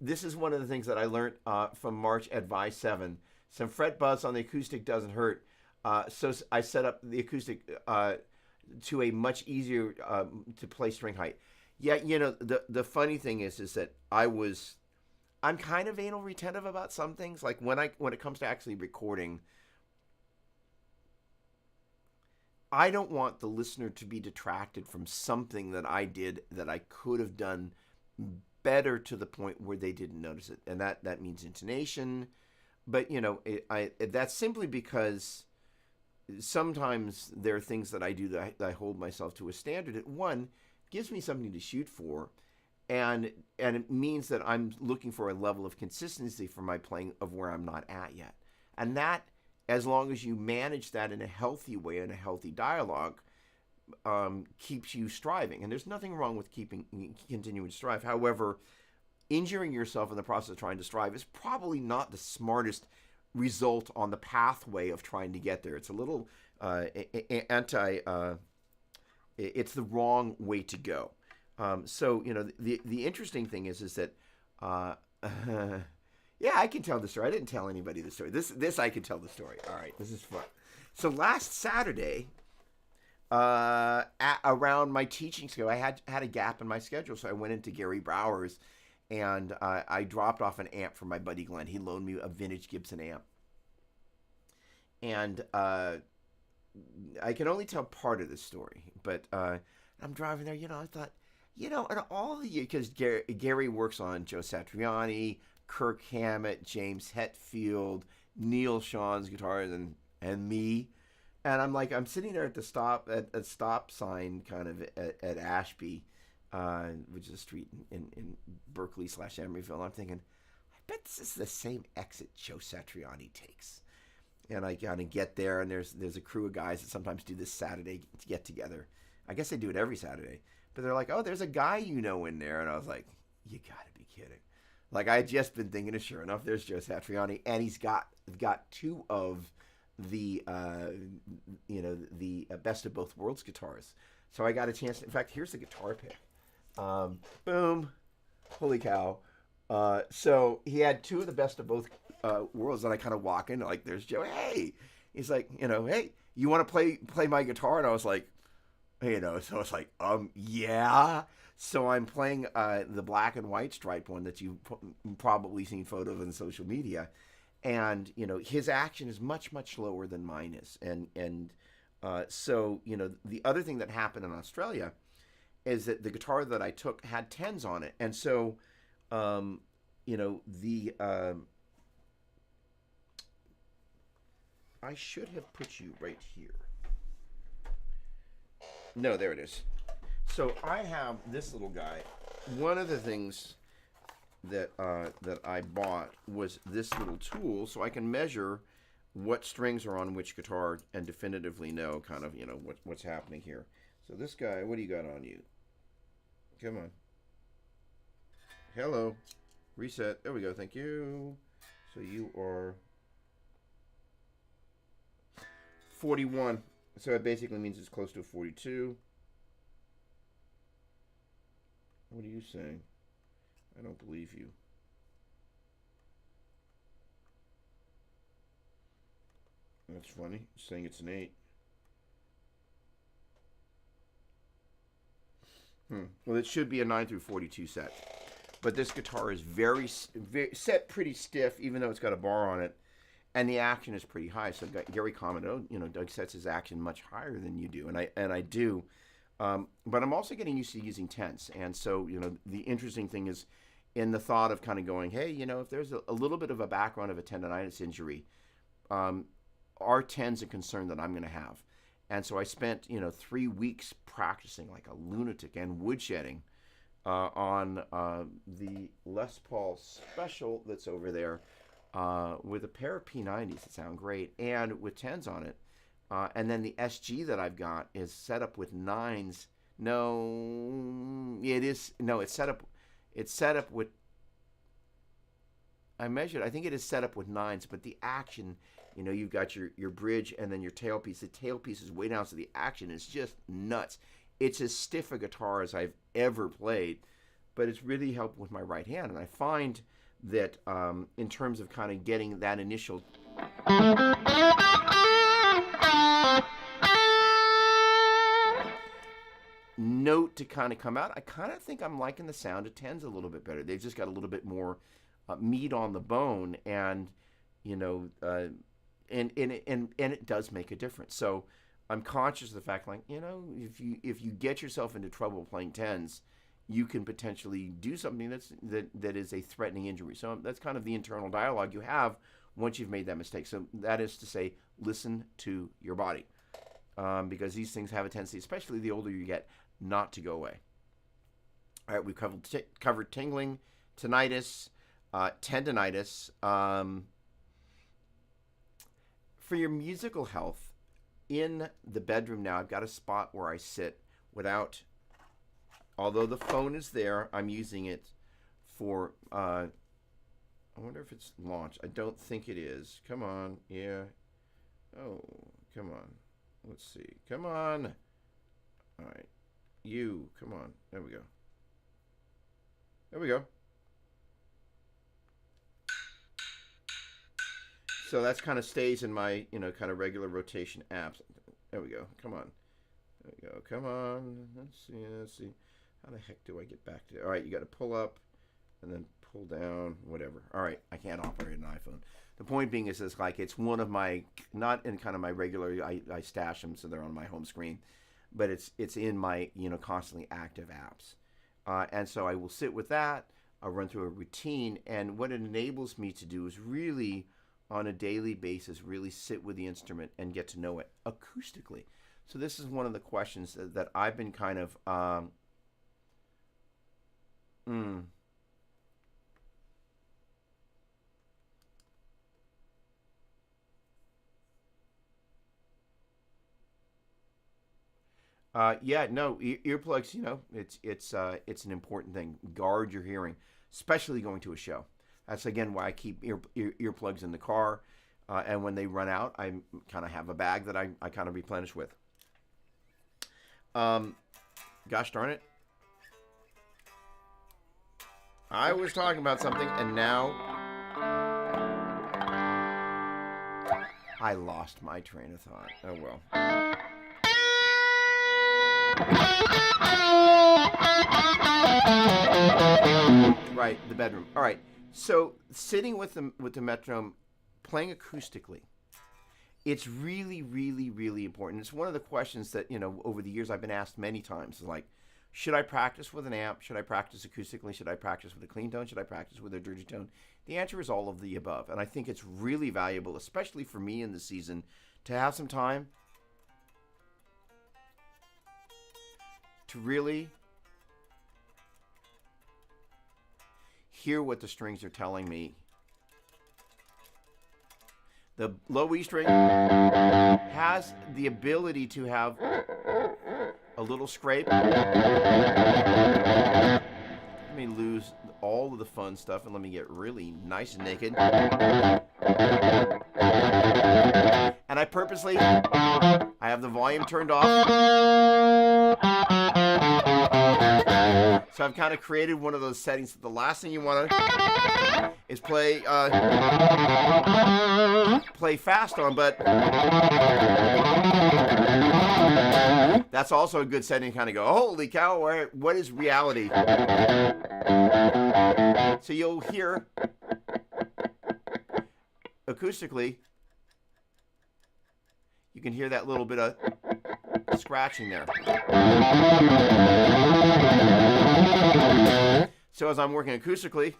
This is one of the things that I learned from March at Vi 7. Some fret buzz on the acoustic doesn't hurt. So I set up the acoustic to a much easier to play string height. Yeah, the funny thing is that I'm kind of anal retentive about some things. Like when it comes to actually recording, I don't want the listener to be detracted from something that I did that I could have done better to the point where they didn't notice it, and that means intonation. But that's simply because sometimes there are things that I do that I hold myself to a standard. At one gives me something to shoot for, and it means that I'm looking for a level of consistency for my playing of where I'm not at yet, and that as long as you manage that in a healthy way, in a healthy dialogue, keeps you striving. And there's nothing wrong with continuing to strive. However, injuring yourself in the process of trying to strive is probably not the smartest result on the pathway of trying to get there. It's a little it's the wrong way to go. So the interesting thing is that yeah, I can tell the story. I didn't tell anybody the story. This I can tell the story. All right, this is fun. So last Saturday, around my teaching schedule, I had a gap in my schedule, so I went into Gary Brower's, and I dropped off an amp for my buddy Glenn. He loaned me a vintage Gibson amp, and I can only tell part of the story. But I'm driving there, I thought, in all the years, because Gary works on Joe Satriani, Kirk Hammett, James Hetfield, Neil Sean's guitars, and me. And I'm sitting there at the stop sign kind of at Ashby, which is a street in Berkeley/Emeryville. I'm thinking, I bet this is the same exit Joe Satriani takes. And I kind of get there, and there's a crew of guys that sometimes do this Saturday get together. I guess they do it every Saturday. But they're like, oh, there's a guy in there. And I was like, you gotta be kidding. Like, I had just been thinking, and sure enough, there's Joe Satriani, and he's got two of the best of both worlds guitars. So I got a chance. In fact, here's the guitar pick. Boom, holy cow! So he had two of the best of both worlds, and I kind of walk in like, there's Joe. Hey, he's like, hey, you want to play my guitar? And I was like, so it's like, yeah. So I'm playing the black and white stripe one that you've probably seen photos of on social media, and his action is much lower than mine is, and so the other thing that happened in Australia is that the guitar that I took had tens on it, and so I should have put you right here. No, there it is. So I have this little guy. One of the things that I bought was this little tool, so I can measure what strings are on which guitar and definitively know kind of what's happening here. So this guy, what do you got on you? Come on. Hello. Reset. There we go. Thank you. So you are 41. So it basically means it's close to a 42. What are you saying? I don't believe you. That's funny. Saying it's an 8. Well, it should be a 9 through 42 set. But this guitar is very set pretty stiff, even though it's got a bar on it. And the action is pretty high. So Gary commented, Doug sets his action much higher than you do. And I do. But I'm also getting used to using tens. And so, the interesting thing is in the thought of kind of going, hey, if there's a little bit of a background of a tendonitis injury, are tens a concern that I'm going to have? And so I spent, 3 weeks practicing like a lunatic and woodshedding on the Les Paul Special that's over there with a pair of P90s that sound great and with tens on it. And then the SG that I've got is set up with nines. No, it is. No, it's set up. It's set up with. I measured. I think it is set up with nines, but the action, you've got your bridge and then your tailpiece. The tailpiece is way down, so the action is just nuts. It's as stiff a guitar as I've ever played, but it's really helped with my right hand. And I find that in terms of kind of getting that initial. note to kind of come out, I kind of think I'm liking the sound of 10s a little bit better. They've just got a little bit more meat on the bone, and and it does make a difference. So I'm conscious of the fact, like, if you get yourself into trouble playing 10s, you can potentially do something that is a threatening injury. So that's kind of the internal dialogue you have once you've made that mistake. So that is to say, listen to your body, because these things have a tendency, especially the older you get, not to go away. All right, we've covered tingling, tinnitus, tendinitis. For your musical health, in the bedroom now, I've got a spot where I sit without, although the phone is there, I'm using it for, I wonder if it's launched. I don't think it is. Come on. Yeah. Oh, come on. Let's see. Come on. All right. You, come on. There we go. There we go. So that's kind of stays in my, kind of regular rotation apps. There we go. Come on. There we go. Come on. Let's see. How the heck do I get back to it? All right, you got to pull up and then pull down, whatever. All right, I can't operate an iPhone. The point being is it's one of my, not in kind of my regular, I stash them so they're on my home screen, but it's in my, constantly active apps. And so I will sit with that. I'll run through a routine. And what it enables me to do is really, on a daily basis, really sit with the instrument and get to know it acoustically. So this is one of the questions that I've been kind of, earplugs, it's an important thing. Guard your hearing, especially going to a show. That's, again, why I keep earplugs in the car. And when they run out, I kind of have a bag that I kind of replenish with. Gosh darn it. I was talking about something, and now I lost my train of thought. Oh, well. Right, the bedroom. All right. So sitting with the metronome, playing acoustically, it's really, really, really important. It's one of the questions that, over the years I've been asked many times. Like, should I practice with an amp? Should I practice acoustically? Should I practice with a clean tone? Should I practice with a dirty tone? The answer is all of the above. And I think it's really valuable, especially for me in the season, to have some time to really hear what the strings are telling me. The low E string has the ability to have a little scrape. Let me lose all of the fun stuff and let me get really nice and naked. And I purposely, I have the volume turned off. So I've kind of created one of those settings that the last thing you want to is play fast on, but that's also a good setting to kind of go, holy cow, what is reality? So you'll hear acoustically, you can hear that little bit of scratching there. So as I'm working acoustically,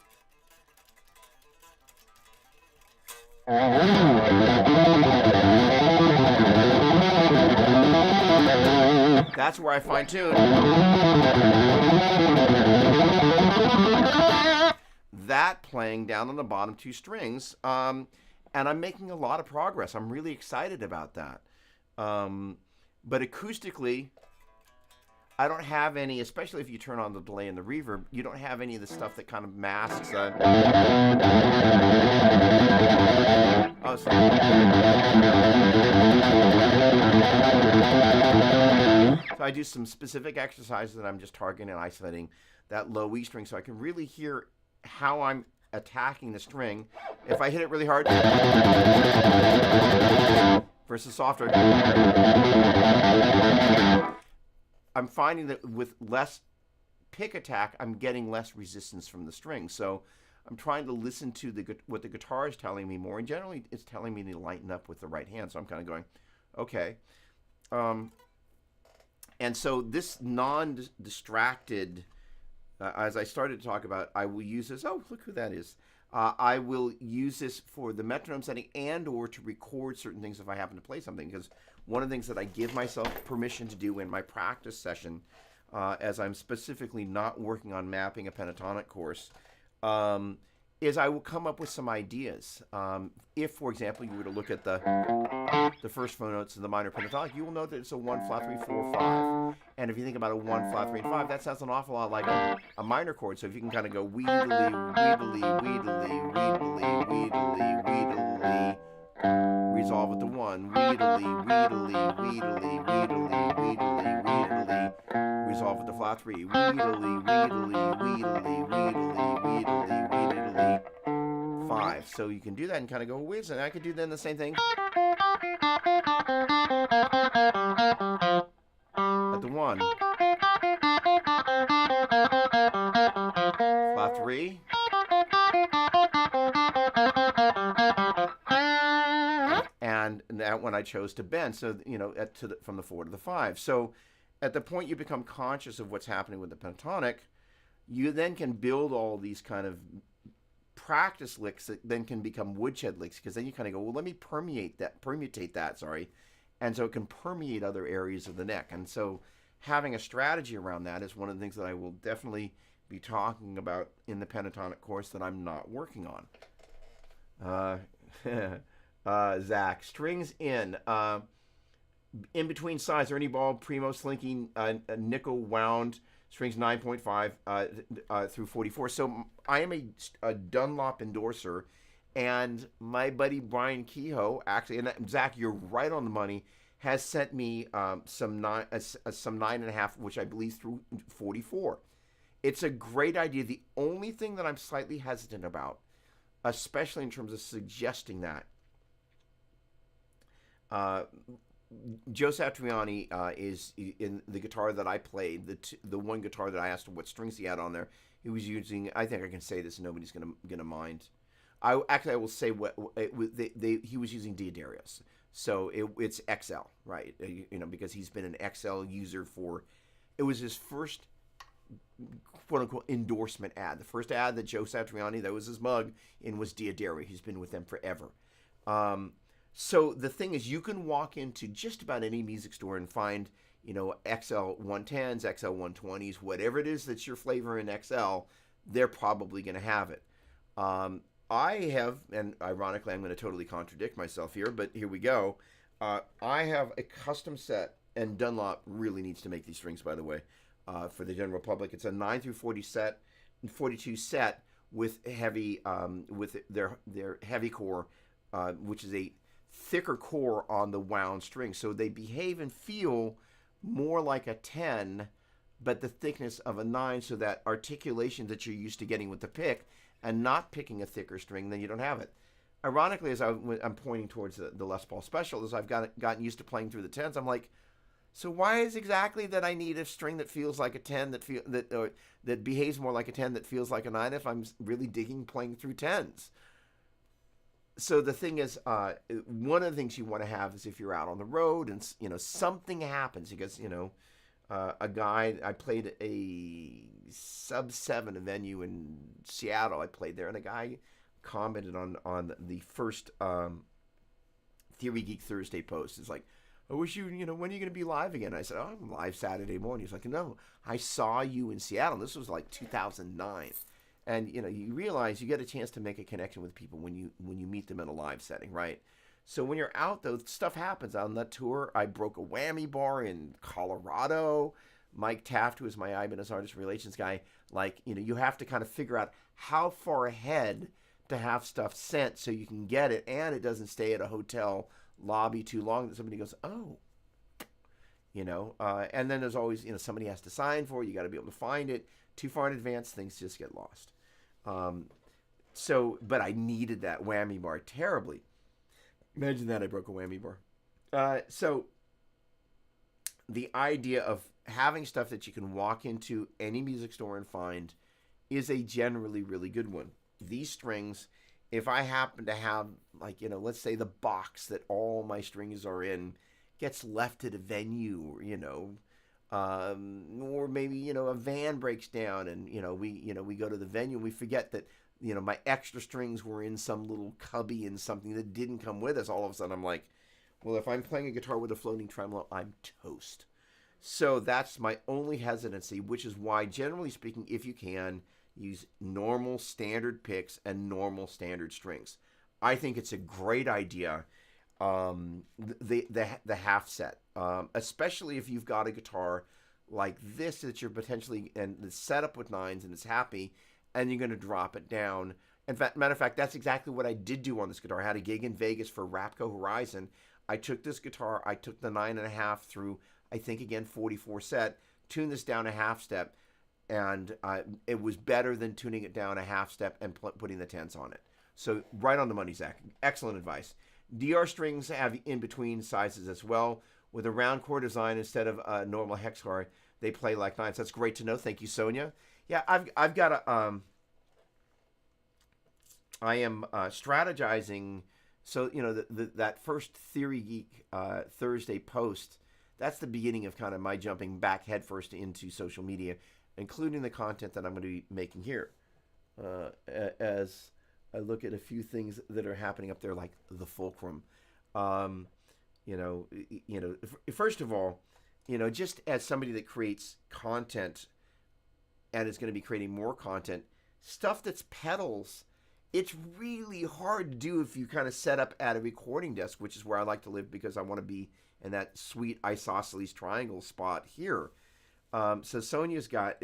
that's where I fine tune. That playing down on the bottom two strings, and I'm making a lot of progress. I'm really excited about that. But acoustically, I don't have any, especially if you turn on the delay and the reverb, you don't have any of the stuff that kind of masks. So I do some specific exercises that I'm just targeting and isolating that low E string so I can really hear how I'm attacking the string. If I hit it really hard versus softer, I'm finding that with less pick attack, I'm getting less resistance from the string. So I'm trying to listen to what the guitar is telling me more, and generally it's telling me to lighten up with the right hand. So I'm kind of going, okay. And so this non-distracted, as I started to talk about, I will use this. Oh, look who that is. I will use this for the metronome setting and or to record certain things if I happen to play something. Because one of the things that I give myself permission to do in my practice session, as I'm specifically not working on mapping a pentatonic course, is I will come up with some ideas. If, for example, you were to look at the first four notes of the minor pentatonic, you will know that it's a 1 flat 3 4 5. And if you think about a 1 flat 3 and 5, that sounds an awful lot like a minor chord. So if you can kind of go wheedly, wheedly, wheedly, wheedly, wheedly, wheedly, resolve at the 1, wheedly, wheedly, wheedly, wheedly, wheedly, wheedly, resolve at the flat 3, wheedly, wheedly, wheedly, wheedly, wheedly, wheedly, 5. So you can do that and kind of go whiz, and I could do then the same thing at the 1, flat 3, and that one I chose to bend. So from the 4 to the 5. So at the point you become conscious of what's happening with the pentatonic, you then can build all these kind of practice licks that then can become woodshed licks, because then you kind of go, well, let me permutate that, and so it can permeate other areas of the neck. And so having a strategy around that is one of the things that I will definitely be talking about in the pentatonic course that I'm not working on. Zach, strings in between sides, Ernie Ball, Primo, Slinky, nickel wound, strings 9.5 through 44. So I am a Dunlop endorser, and my buddy Brian Kehoe, actually, and Zach, you're right on the money, has sent me some 9.5, which I believe through 44. It's a great idea. The only thing that I'm slightly hesitant about, especially in terms of suggesting that, Joe Satriani is in the guitar that I played, the one guitar that I asked him what strings he had on there. He was using, I think I can say this, nobody's gonna mind. I will say he was using Diodarus, so it's XL, right? Because he's been an XL user it was his first quote unquote endorsement ad. The first ad that Joe Satriani, that was his mug, in was Diodarus. He's been with them forever. So the thing is, you can walk into just about any music store and find, XL 110s, XL 120s, whatever it is that's your flavor in XL, they're probably going to have it. I have, and ironically, I'm going to totally contradict myself here, but here we go. I have a custom set, and Dunlop really needs to make these strings, by the way, for the general public. It's a 9 through 42 set with heavy, with their heavy core, which is a thicker core on the wound string, so they behave and feel more like a 10, but the thickness of a 9, so that articulation that you're used to getting with the pick, and not picking a thicker string, then you don't have it. Ironically, as I'm pointing towards the Les Paul Special, as I've gotten used to playing through the 10s, I'm like, so why is exactly that I need a string that feels like a 10, that behaves more like a 10, that feels like a 9, if I'm really digging playing through 10s? So the thing is, one of the things you want to have is if you're out on the road and something happens, because a guy, I played a sub 7 venue in Seattle. I played there, and a guy commented on the first Theory Geek Thursday post. It's like, I wish when are you going to be live again? I said, I'm live Saturday morning. He's like, no, I saw you in Seattle. This was like 2009. And you realize you get a chance to make a connection with people when you meet them in a live setting, right? So when you're out, though, stuff happens. On that tour, I broke a whammy bar in Colorado. Mike Taft, who is my Ibanez artist relations guy, you have to kind of figure out how far ahead to have stuff sent so you can get it, and it doesn't stay at a hotel lobby too long that somebody goes, oh, and then there's always, somebody has to sign for it. You got to be able to find it. Too far in advance, things just get lost. But I needed that whammy bar terribly. Imagine that I broke a whammy bar. So the idea of having stuff that you can walk into any music store and find is a generally really good one. These strings, if I happen to have, like, let's say the box that all my strings are in gets left at a venue, or maybe, a van breaks down and, we go to the venue and we forget that, my extra strings were in some little cubby in something that didn't come with us. All of a sudden I'm like, well, if I'm playing a guitar with a floating tremolo, I'm toast. So that's my only hesitancy, which is why, generally speaking, if you can, use normal standard picks and normal standard strings. I think it's a great idea, the half set, especially if you've got a guitar like this that you're potentially, and it's set up with nines and it's happy, and you're going to drop it down. In fact, matter of fact, that's exactly what I did do on this guitar. I had a gig in Vegas for Rapco Horizon. I took this guitar, I took the 9.5 through, I think, again, 44 set, tuned this down a half step, and it was better than tuning it down a half step and putting the tenths on it. So right on the money, Zach. Excellent advice. DR strings have in-between sizes as well. With a round core design instead of a normal hex core, they play like nines. That's great to know. Thank you, Sonia. Yeah, I've got a I am strategizing. So, that first Theory Geek Thursday post, that's the beginning of kind of my jumping back headfirst into social media, including the content that I'm going to be making here. As I look at a few things that are happening up there, like the Fulcrum. First of all, just as somebody that creates content and is going to be creating more content, stuff that's pedals, it's really hard to do if you kind of set up at a recording desk, which is where I like to live because I want to be in that sweet isosceles triangle spot here. So Sonia's got,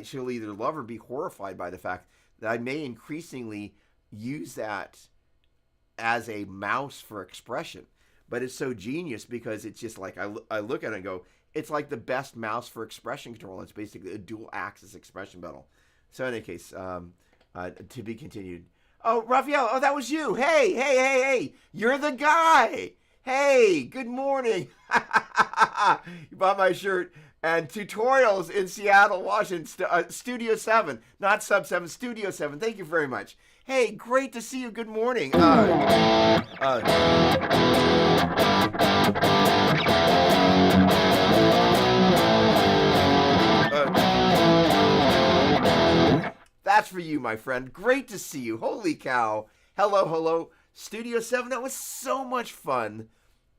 she'll either love or be horrified by the fact that I may increasingly use that as a mouse for expression. But it's so genius because it's just like, I look at it and go, it's like the best mouse for expression control. It's basically a dual axis expression pedal. So in any case, to be continued. Oh, Raphael, that was you. Hey, you're the guy. Hey, good morning. You bought my shirt. And tutorials in Seattle, Washington, Studio 7, not Sub 7, Studio 7. Thank you very much. Hey, great to see you. Good morning. That's for you, my friend. Great to see you. Holy cow. Hello. Studio 7, that was so much fun.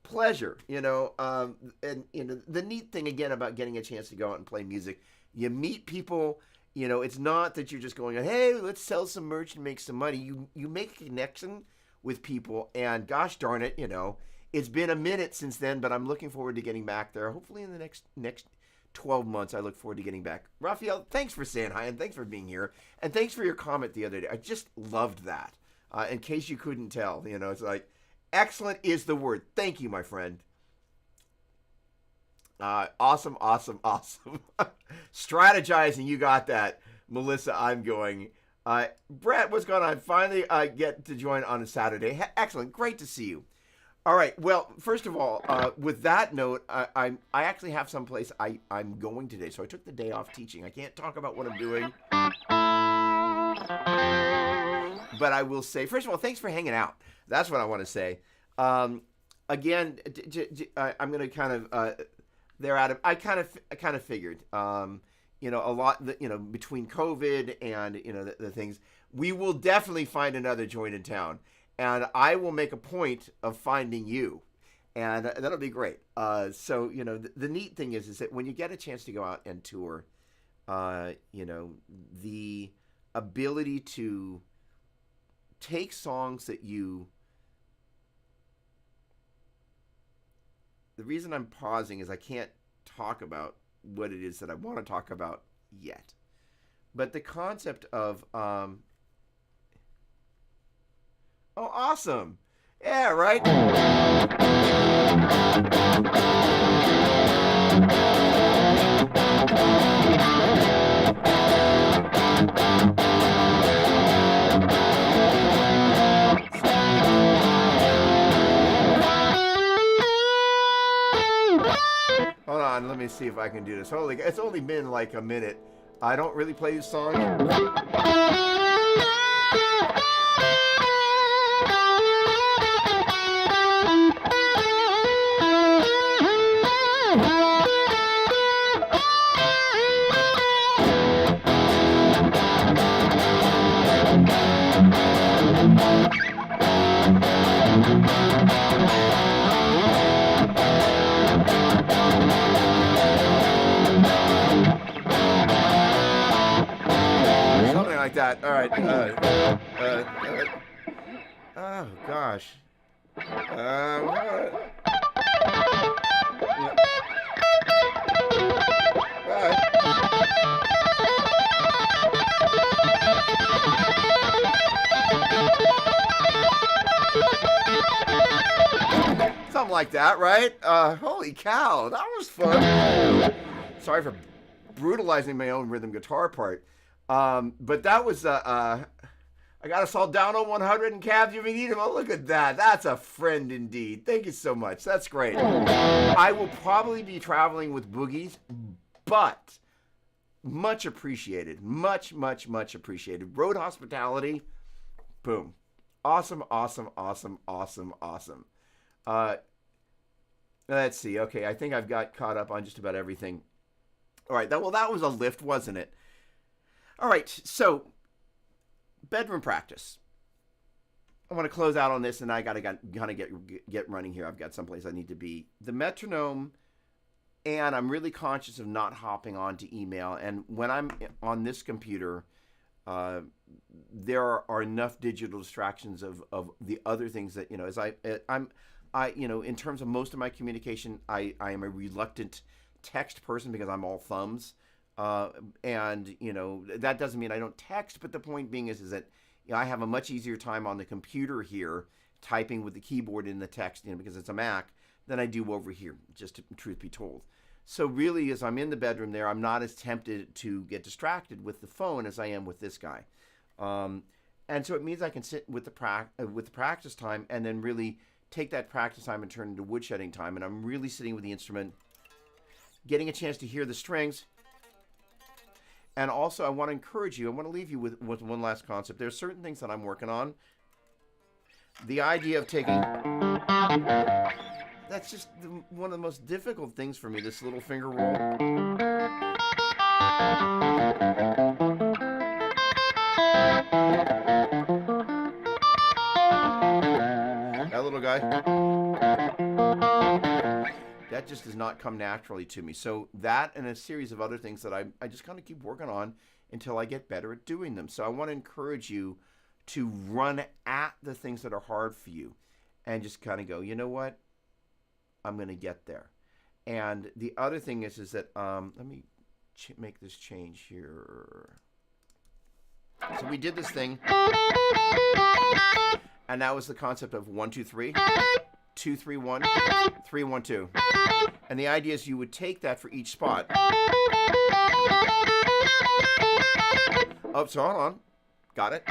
Pleasure, and the neat thing again about getting a chance to go out and play music, you meet people. It's not that you're just going, hey, let's sell some merch and make some money. You make a connection with people, and gosh darn it, it's been a minute since then, but I'm looking forward to getting back there. Hopefully in the next 12 months, I look forward to getting back. Raphael, thanks for saying hi, and thanks for being here, and thanks for your comment the other day. I just loved that. In case you couldn't tell, it's like, excellent is the word. Thank you, my friend. Awesome. Strategizing, you got that. Melissa, I'm going. Brett, what's going on? Finally get to join on a Saturday. Excellent. Great to see you. All right. Well, first of all, with that note, I actually have someplace I'm going today. So I took the day off teaching. I can't talk about what I'm doing. But I will say, first of all, thanks for hanging out. That's what I want to say. Again, I'm going to kind of, they're out of, I kind of figured, a lot, between COVID and, the things, we will definitely find another joint in town. And I will make a point of finding you. And that'll be great. So, the neat thing is that when you get a chance to go out and tour, the ability to take songs that the reason I'm pausing is I can't talk about what it is that I want to talk about yet. But the concept of, oh, awesome. Yeah, right? Hold on, let me see if I can do this. Holy, it's only been like a minute. I don't really play this song. Something like that. All right. Oh gosh. Something like that, right? Holy cow, that was fun. Sorry for brutalizing my own rhythm guitar part. But that was, I got us all down on 100 and Cavs, you need him. Oh, look at that. That's a friend indeed. Thank you so much. That's great. I will probably be traveling with Boogies, but much appreciated. Much, much, much appreciated. Road hospitality, boom. Awesome, awesome, awesome, awesome, awesome. Let's see. Okay, I think I've got caught up on just about everything. All right, that was a lift, wasn't it? All right, so bedroom practice. I want to close out on this, and I got to kind of get running here. I've got someplace I need to be. The metronome, and I'm really conscious of not hopping onto email. And when I'm on this computer, there are enough digital distractions of the other things that, as I in terms of most of my communication, I am a reluctant text person because I'm all thumbs. And that doesn't mean I don't text, but the point being is that I have a much easier time on the computer here typing with the keyboard in the text, because it's a Mac, than I do over here, just to, truth be told. So really, as I'm in the bedroom there, I'm not as tempted to get distracted with the phone as I am with this guy. And so it means I can sit with the practice time and then really take that practice time and turn it into woodshedding time. And I'm really sitting with the instrument, getting a chance to hear the strings. And also, I want to encourage you, I want to leave you with one last concept. There's certain things that I'm working on. The idea of taking... That's just one of the most difficult things for me, this little finger roll. That little guy. That just does not come naturally to me. So that and a series of other things that I just kind of keep working on until I get better at doing them. So I want to encourage you to run at the things that are hard for you and just kind of go, you know what? I'm going to get there. And the other thing is that, let me make this change here. So we did this thing, and that was the concept of 1, 2, 3, 2, 3, 1, 3, 1, 2. And the idea is you would take that for each spot. Oh, so hold on. Got it.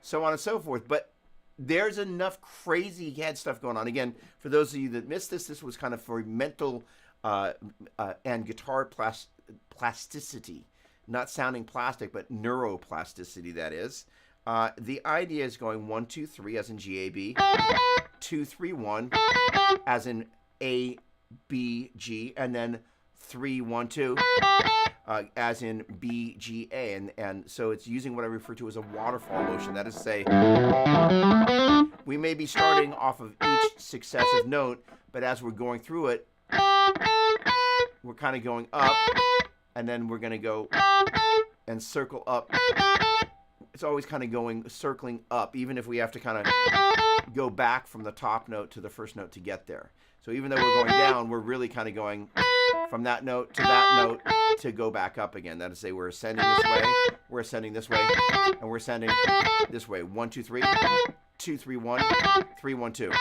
So on and so forth. But there's enough crazy head stuff going on. Again, for those of you that missed this, this was kind of for mental and guitar plasticity. Not sounding plastic, but neuroplasticity, that is. The idea is going 1, 2, 3 as in GAB, 2, 3, 1 as in A, B, G, and then 3, 1, 2 as in B, G, A. And so it's using what I refer to as a waterfall motion. That is to say, we may be starting off of each successive note, but as we're going through it, we're kind of going up, and then we're going to go and circle up. It's always kind of going, circling up, even if we have to kind of go back from the top note to the first note to get there. So even though we're going down, we're really kind of going from that note to go back up again. That is to say, we're ascending this way, we're ascending this way, and we're ascending this way. 1, 2, 3, 2, 3, 1, 3, 1, 2.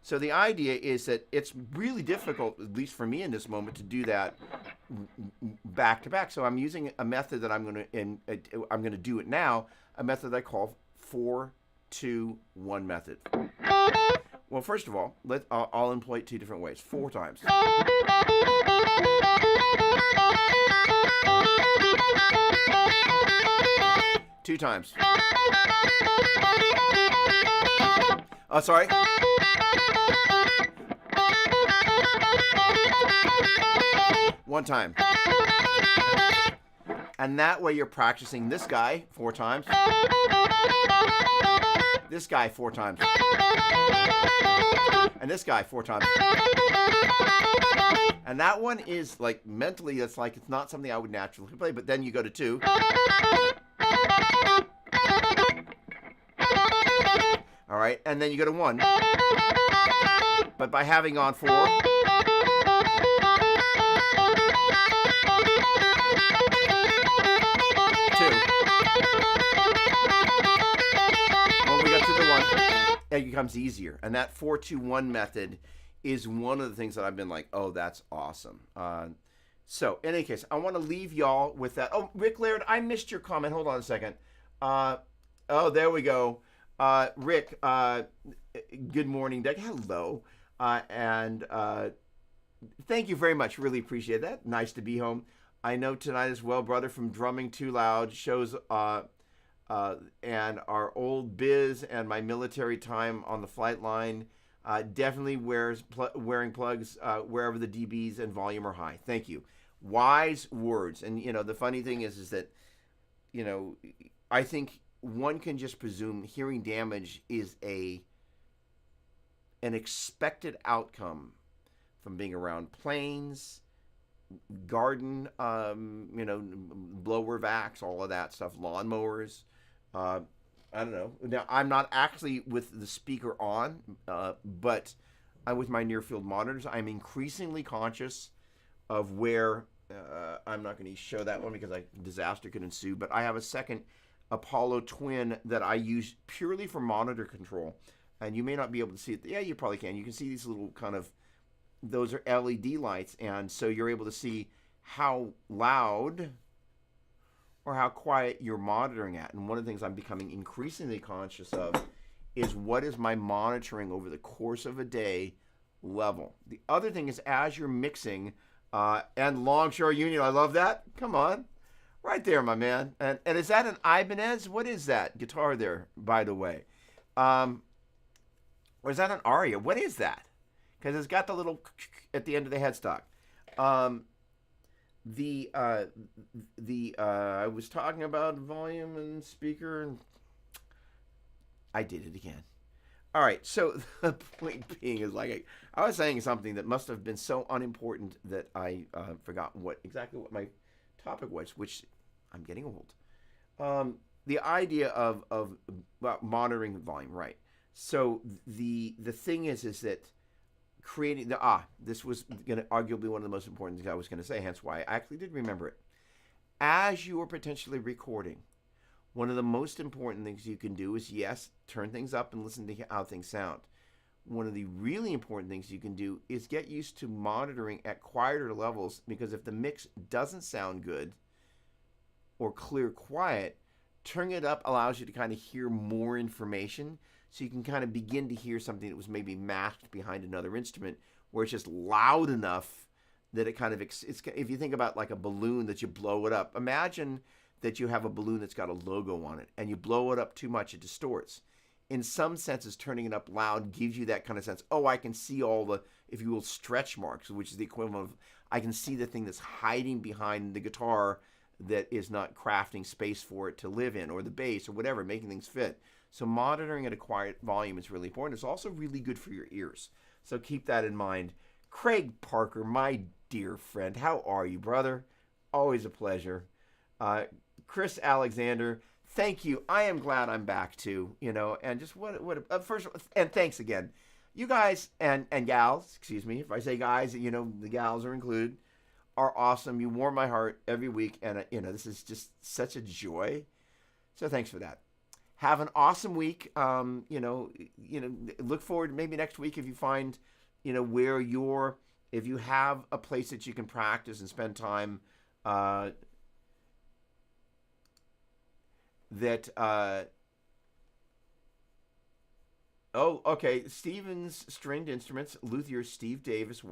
So the idea is that it's really difficult, at least for me in this moment, to do that back to back. So I'm using a method that I'm going to do it now, a method I call 4, 2, 1 method. Well, first of all, I'll employ it 2 different ways. 4 times. 2 times. Oh, sorry. 1 time. And that way you're practicing this guy 4 times. This guy 4 times. And this guy 4 times. And that one is like mentally, it's like it's not something I would naturally play, but then you go to 2. All right, and then you go to 1. But by having on 4, it becomes easier. And that 4-2-1 method is one of the things that I've been like, oh, that's awesome. So in any case, I want to leave y'all with that. Oh, Rick Laird, I missed your comment. Hold on a second. Oh, there we go. Rick, good morning, Doug. Hello. And thank you very much. Really appreciate that. Nice to be home. I know tonight as well, brother, from Drumming Too Loud shows and our old biz and my military time on the flight line definitely wearing plugs wherever the dBs and volume are high. Thank you. Wise words. And, you know, the funny thing is that, you know, I think one can just presume hearing damage is an expected outcome from being around planes, garden, you know, blower vacs, all of that stuff, lawnmowers. I don't know. Now, I'm not actually with the speaker on, but I'm with my near field monitors. I'm increasingly conscious of where, I'm not going to show that one because disaster could ensue, but I have a second Apollo Twin that I use purely for monitor control. And you may not be able to see it. Yeah, you probably can. You can see these little kind of, those are LED lights. And so you're able to see how loud or how quiet you're monitoring at. And one of the things I'm becoming increasingly conscious of is what is my monitoring over the course of a day level. The other thing is as you're mixing, and Longshore Union, I love that. Come on. Right there, my man. And is that an Ibanez? What is that guitar there, by the way? Or is that an Aria? What is that? Because it's got the little at the end of the headstock. I was talking about volume and speaker, and I did it again. All right, so the point being is I was saying something that must have been so unimportant that I forgot exactly what my topic was, which I'm getting old. The idea of monitoring the volume, right? So the thing is that creating this was going to arguably one of the most important things I was going to say, hence why I actually did remember it. As you are potentially recording, one of the most important things you can do is, yes, turn things up and listen to how things sound. One of the really important things you can do is get used to monitoring at quieter levels, because if the mix doesn't sound good or clear quiet, turning it up allows you to kind of hear more information. So you can kind of begin to hear something that was maybe masked behind another instrument, where it's just loud enough that it kind of, if you think about like a balloon that you blow it up, imagine that you have a balloon that's got a logo on it and you blow it up too much, it distorts. In some senses, turning it up loud gives you that kind of sense. Oh, I can see all the, if you will, stretch marks, which is the equivalent of, I can see the thing that's hiding behind the guitar that is not crafting space for it to live in, or the bass or whatever, making things fit. So monitoring at a quiet volume is really important. It's also really good for your ears. So keep that in mind. Craig Parker, my dear friend, how are you, brother? Always a pleasure. Chris Alexander, thank you. I am glad I'm back too, you know, and just first, and thanks again. You guys and gals, excuse me, if I say guys, you know, the gals are included, are awesome. You warm my heart every week, and you know, this is just such a joy. So thanks for that. Have an awesome week. You know, look forward maybe next week if you find, you know, where if you have a place that you can practice and spend time, Oh, okay. Stevens Stringed Instruments, luthier Steve Davis,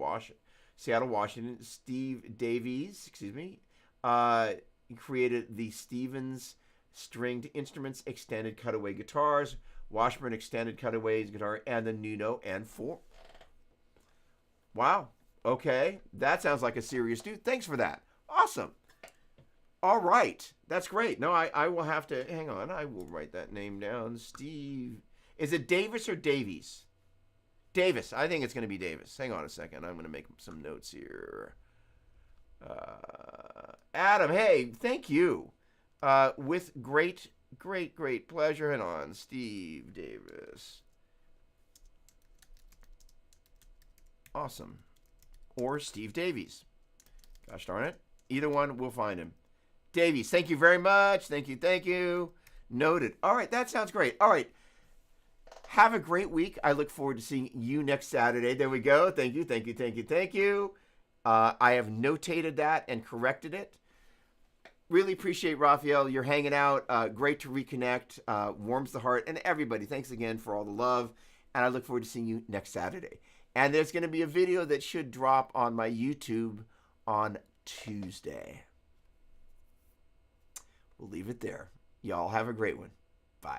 Seattle, Washington. Steve Davies, excuse me, uh, created the Stevens Stringed Instruments extended cutaway guitars, Washburn extended cutaways guitar, and the Nuno N4. Wow. Okay, that sounds like a serious dude. Thanks for that. Awesome. All right, that's great. No, I will have to hang on. I will write that name down. Steve. Is it Davis or Davies? Davis. I think it's going to be Davis. Hang on a second. I'm going to make some notes here. Adam, hey, thank you. With great, great, great pleasure. Hang on. Steve Davis. Awesome. Or Steve Davies. Gosh darn it. Either one, we'll find him. Davies, thank you very much. Thank you, thank you. Noted. All right, that sounds great. All right. Have a great week. I look forward to seeing you next Saturday. There we go. Thank you, thank you, thank you, thank you. I have notated that and corrected it. Really appreciate, Raphael. You're hanging out. Great to reconnect. Warms the heart. And everybody, thanks again for all the love. And I look forward to seeing you next Saturday. And there's going to be a video that should drop on my YouTube on Tuesday. We'll leave it there. Y'all have a great one.